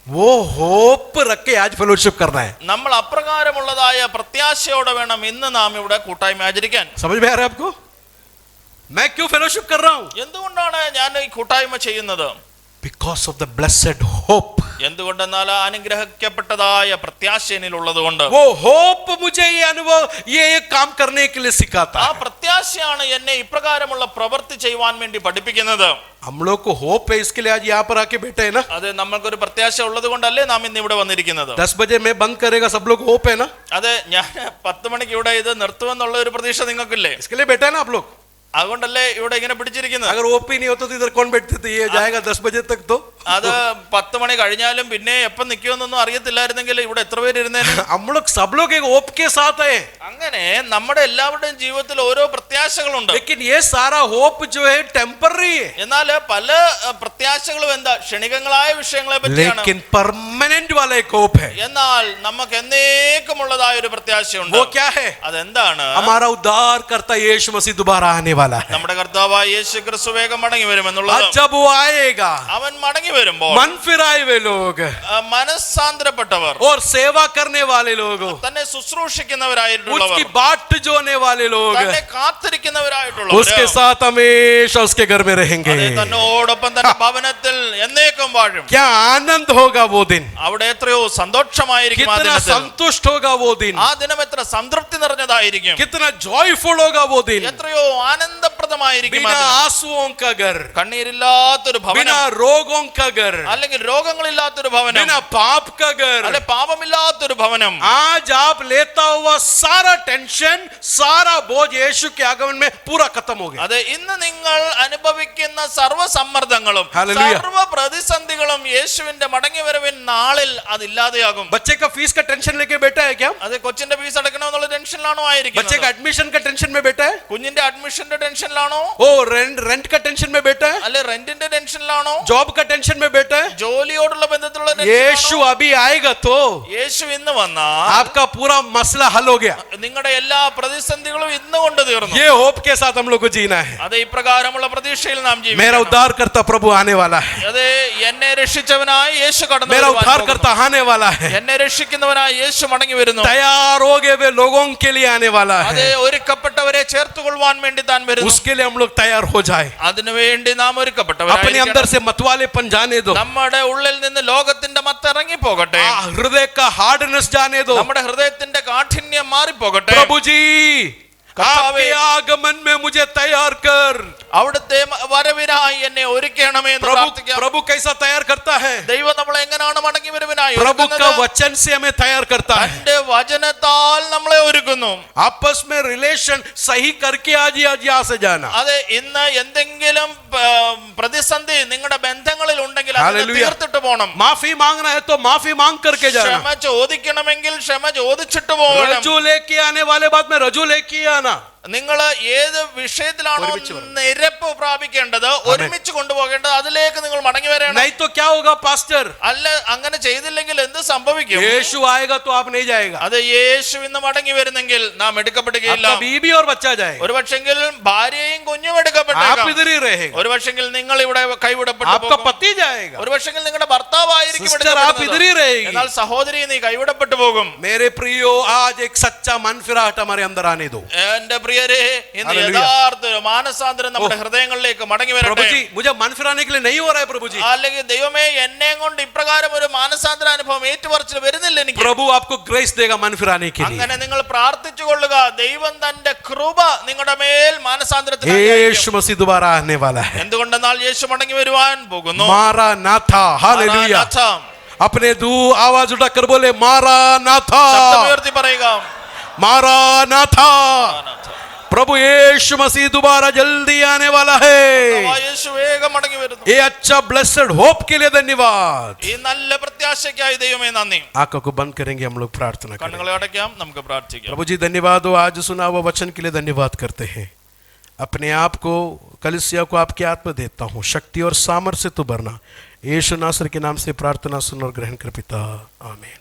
वो होप रख के आज फेलोशिप करना है.
നമ്മൾ അപ്രകാരമുള്ളതായ പ്രത്യാശയോടെ വേണം ഇന്ന് നാം ഇവിടെ കൂട്ടായ്മ ആചരിക്കാൻ.
समझ में आ रहा है आपको? मैं क्यों फेलोशिप कर रहा हूं?
എന്തുകൊണ്ടാണ് ഞാൻ ഈ കൂട്ടായ്മ ചെയ്യുന്നത്?
Because of the blessed hope.
എന്തുകൊണ്ടെന്നാൽ അനുഗ്രഹിക്കപ്പെട്ടതായ പ്രത്യാശ എന്നിലുള്ളത് കൊണ്ട്.
वो होप मुझे ये अनुभव ये काम करने के लिए सिखाता
ആ
है.
പ്രത്യാശയാണ് എന്നെ ഇപ്രകാരമുള്ള പ്രവൃത്തി ചെയ്യുവാൻ വേണ്ടി പഠിപ്പിക്കുന്നത്.
हम लोग को होप है, इसके लिए आज यहाँ पर आके बैठे हैं ना.
അത് നമ്മൾക്കൊരു പ്രത്യാശ ഉള്ളത് കൊണ്ടല്ലേ നാം ഇന്ന് ഇവിടെ വന്നിരിക്കുന്നത്.
10 बजे में बंद करेगा, सब लोग होप है ना.
അതെ, ഞാൻ 10 മണിക്ക് ഇവിടെ ഇത് നിർത്തുമെന്നുള്ള ഒരു പ്രതീക്ഷ നിങ്ങൾക്കില്ലേ?
इसके लिए बैठा है ना आप लोग.
അതുകൊണ്ടല്ലേ ഇവിടെ ഇങ്ങനെ പിടിച്ചിരിക്കുന്നത്.
अगर ओपी नहीं होता तो इधर कौन बैठते थे? ये जाएगा 10 बजे तक तो.
അത് 10 മണി കഴിഞ്ഞാലും പിന്നെ എപ്പം നിൽക്കുമെന്നൊന്നും അറിയത്തില്ലായിരുന്നെങ്കിൽ ഇവിടെ എത്ര പേര് ഇരുന്നേനെ.
हम लोग सब लोग एक होप के साथ है.
അങ്ങനെ നമ്മുടെ എല്ലാവരുടെയും ജീവിതത്തിൽ ഓരോ പ്രത്യാശകളുണ്ട്.
लेकिन ये सारा होप जो है टेम्पररी है.
എന്നാൽ പല പ്രത്യാശകളും എന്താ ക്ഷണികങ്ങളായ വിഷയങ്ങളെ പറ്റിയാണ്.
लेकिन परमानेंट वाला एक होप है.
എന്നാൽ നമുക്ക് എന്നേക്കുമുള്ളതായ ഒരു പ്രത്യാശയുണ്ട്.
वो क्या है?
അതെന്താണ്?
हमारा उद्धार करता यीशु मसीह दोबारा आने वाला है.
നമ്മുടെ കർത്താവായ യേശു ക്രിസ്തു വേഗം മടങ്ങി വരുമെന്നുള്ളത്.
जब वो आएगा,
അവൻ മടങ്ങി വരുമ്പോൾ
मन फिराए वे लोग
മനസ്സാന്തരപ്പെട്ടവർ
और सेवा करने वाले लोग,
തന്നെ ശുശ്രൂഷിക്കുന്നവരായിട്ടുള്ളവർ,
उसकी बाट जोने वाले लोग
തന്നെ കാത്തിരിക്കുന്നവരായിട്ടുള്ളവർ,
उसके साथ हमेशा उसके घर में रहेंगे.
അതെ, തന്നോടൊപ്പം തന്റെ ഭവനത്തിൽ എന്നേക്കും വാഴും.
क्या आनंद होगा वो दिन.
അവിടെ എത്രയോ സന്തോഷമായിരിക്കും ആ
कितना
ദിനത്തിൽ.
संतुष्ट होगा वो दिन.
ആ ദിനം എത്ര സംതൃപ്തി നിറഞ്ഞതായിരിക്കും.
कितना जॉयफुल होगा वो दिन.
എത്രയോ ആനന്ദപ്രദമായിരിക്കും ആ
बिना
ദിനം.
आंसुओं का घर,
കണ്ണീരില്ലാത്തൊരു ഭവനം,
बिना रोगों का घर,
അല്ലെങ്കിൽ രോഗങ്ങളില്ലാത്തൊരു ഭവനം,
बिना पाप का घर.
അല്ലെ പാപമില്ലാത്തൊരു ഭവനം.
आज आप लेता हुआ सारा टेंशन, सारा बोझ यीशु के आगमन में पूरा खत्म हो गया.
അതെ, ഇന്ന് നിങ്ങൾ അനുഭവിക്കുന്ന സർവ്വ സമ്മർദ്ദങ്ങളും
Hallelujah.
സർവ്വ പ്രതിസന്ധികളും യേശുവിന്റെ മടങ്ങിവരവിൻ നാളിൽ അതില്ലാതെയാകും.
बच्चे का फीस का टेंशन लेके बैठा है क्या?
അത് കൊച്ചിന്റെ ഫീസ് അടക്കണമെന്നുള്ള ടെൻഷനിലാണോ
बच्चे
ആയിരിക്കുന്നത്?
का एडमिशन का टेंशन में बैठा है?
കുഞ്ഞിന്റെ അഡ്മിഷന്റെ ടെൻഷനിലാണോ?
ओ रेंट का टेंशन में बैठा है?
അല്ലെ റെന്റിന്റെ ടെൻഷനിലാണോ?
जॉब का टेंशन में बैठा है?
ജോലിയോടുള്ള ബന്ധത്തിലുള്ള
यीशु
ടെൻഷനിലാണോ?
अभी आएगा तो
യേശു ഇന്ന് വന്നാൽ
आपका पूरा मसला हल हो गया.
നിങ്ങളുടെ എല്ലാ പ്രതിസന്ധികളും ഇന്ന് കൊണ്ട് തീർന്നു.
ये होप के साथ हम लोग को जीना है.
അത് ഇപ്രകാരമുള്ള പ്രതീക്ഷയിൽ നാം
मेरा
ജീവിക്കണം.
उद्धार करता प्रभु आने वाला है.
അതെ, എന്നെ രക്ഷിച്ചവനായ യേശു കടന്നു
मेरा
വരുവാൻ
उद्धार
പോകുന്നു.
करता आने वाला है.
എന്നെ രക്ഷിക്കുന്നവനായ യേശു മടങ്ങി വരുന്നു.
तैयार हो गए वे लोगों के लिए आने वाला
അതെ,
है.
ഒരുക്കപ്പെട്ടവരെ ചേർത്തുകൊള്ളുവാൻ വേണ്ടി താൻ വരുന്നു.
उसके लिए हम लोग तैयार हो जाए.
അതിനുവേണ്ടി നാം
अपने
ഒരുക്കപ്പെട്ടവരായിരിക്കണം.
अंदर से मतवालेपन जाने दो.
നമ്മുടെ ഉള്ളിൽ നിന്ന് ലോകത്തിന്റെ മത്തിറങ്ങി പോകട്ടെ.
हृदय का हार्डनेस जाने दो.
നമ്മുടെ ഹൃദയത്തിന്റെ കാഠിന്യം മാറിപ്പോകട്ടെ.
प्रभु जी,
കർത്താവേ,
आपके आगमन में मुझे तैयार कर.
അവിടുത്തെ വരവിനായി എന്നെ ഒരുക്കണമേ എന്ന് പ്രാർത്ഥിക്കാം.
प्रभु कैसा तैयार करता है?
ദൈവം നമ്മളെ എങ്ങനെയാണ് മടങ്ങി വരവിനായി
प्रभु
ഒരുക്കുന്നത്?
का वचन से हमें तैयार करता है.
തന്റെ വചനത്താൽ നമ്മളെ ഒരുക്കുന്നു.
आपस में रिलेशन सही करके आज यहाँ से जाना.
അതെ, ഇന്ന് എന്തെങ്കിലും പ്രതിസന്ധി നിങ്ങളുടെ ബന്ധങ്ങളിൽ ഉണ്ടെങ്കിൽ അത്
Hallelujah.
തീർത്തിട്ട് പോകണം.
माफी मांगना है तो माफी मांग करके जाना.
ക്ഷമ ചോദിക്കണമെങ്കിൽ ക്ഷമ ചോദിച്ചിട്ട് പോകണം.
रजू लेके आने वाले बाद में रजू लेके आना.
നിങ്ങൾ ഏത് വിഷയത്തിലാണോ
ഒരുമിച്ച് വരണം.
നിരപ്പ് പ്രാപിക്കേണ്ടത്, ഒരുമിച്ച് കൊണ്ടുപോകേണ്ടത്, അതിലേക്ക് നിങ്ങൾ മടങ്ങി വരണം.
नहीं तो क्या होगा पास्टर?
അല്ല, അങ്ങനെ ചെയ്തില്ലെങ്കിൽ എന്ത് സംഭവിക്കും?
यीशु आएगा तो आप नहीं जाएगा.
അത് യേശു ഇന്ന് മടങ്ങി വരുന്നെങ്കിൽ നാം എടുക്കപ്പെടുകയില്ല.
आपका बीबी और बच्चा जाएगा.
ഒരു പക്ഷെങ്കിൽ ഭാര്യയും കുഞ്ഞും
आप
എടുക്കപ്പെട്ടേക്കാം.
इधर ही रहेगा.
ഒരു പക്ഷെങ്കിൽ നിങ്ങൾ ഇവിടെ കൈവിടപ്പെട്ടു
आपका
പോകും.
पति जाएगा.
ഒരു പക്ഷെങ്കിൽ നിങ്ങളുടെ ഭർത്താവായിരിക്കും
Sister,
എടുക്കപ്പെടുന്നത്.
आप इधर ही रहेगी.
എന്നാൽ സഹോദരി, നീ കൈവിടപ്പെട്ടു പോകും.
मेरे प्रियो, आज एक सच्चा मन फिराहट हमारे अंदर आने दो.
എന്റെ പ്രിയ പ്രിയരെ ഇന്ന്
ഹല്ലേലൂയ.
യഥാർത്ഥ ഒരു മാനസാന്തരം നമ്മുടെ ഹൃദയങ്ങളിലേക്ക് മടങ്ങി
प्रभु
വരട്ടെ.
जी मुझे मन फिराने के लिए नहीं हो रहा है प्रभु जी।
അല്ലെങ്കിൽ ദൈവമേ എന്നെ കൊണ്ട് ഇപ്രകാരം ഒരു മാനസാന്തര അനുഭവം ഏറ്റുപറച്ചിൽ വരുന്നില്ല എനിക്ക്.
प्रभु आपको ग्रेस देगा मन फिराने के लिए।
അങ്ങനെ നിങ്ങൾ പ്രാർത്ഥിച്ചു കൊള്ളുക. ദൈവം തന്റെ കൃപ നിങ്ങളുടെ മേൽ മാനസാന്തരത്തിന്
यीशु मसीह दोबारा आने वाला है।
എന്തുകൊണ്ടെന്നാൽ യേശു മടങ്ങി വരുവാൻ പോകുന്നു.
मारा नाथा हालेलुया।
മാറാനാഥ.
अपने दू आवाज उठाकर बोले मारा नाथा,
ശബ്ദമുയർത്തി പറയുക,
मारा नाथा।
മാറാനാഥ.
प्रभु यीशु मसीह दोबारा जल्दी आने वाला है।
യേശു വേഗം മടങ്ങി വരുന്നു.
ये अच्छा ब्लेस्ड होप के लिए धन्यवाद।
ഈ നല്ല പ്രത്യാശയ്ക്കായി ദൈവമേ നന്ദി.
आंखों को बंद करेंगे, हम लोग प्रार्थना करेंगे।
കണ്ണുകളെ അടയ്ക്കാം, നമുക്ക് പ്രാർത്ഥിക്കാം.
प्रभु जी धन्यवाद हो, आज सुना हुआ वचन के लिए धन्यवाद करते हैं। अपने आप को कलीसिया को आपके आत्मा देता हूँ, शक्ति और सामर्थ्य से तू भरना। यीशु नासर के नाम से प्रार्थना सुन और ग्रहण कर पिता, आमीन।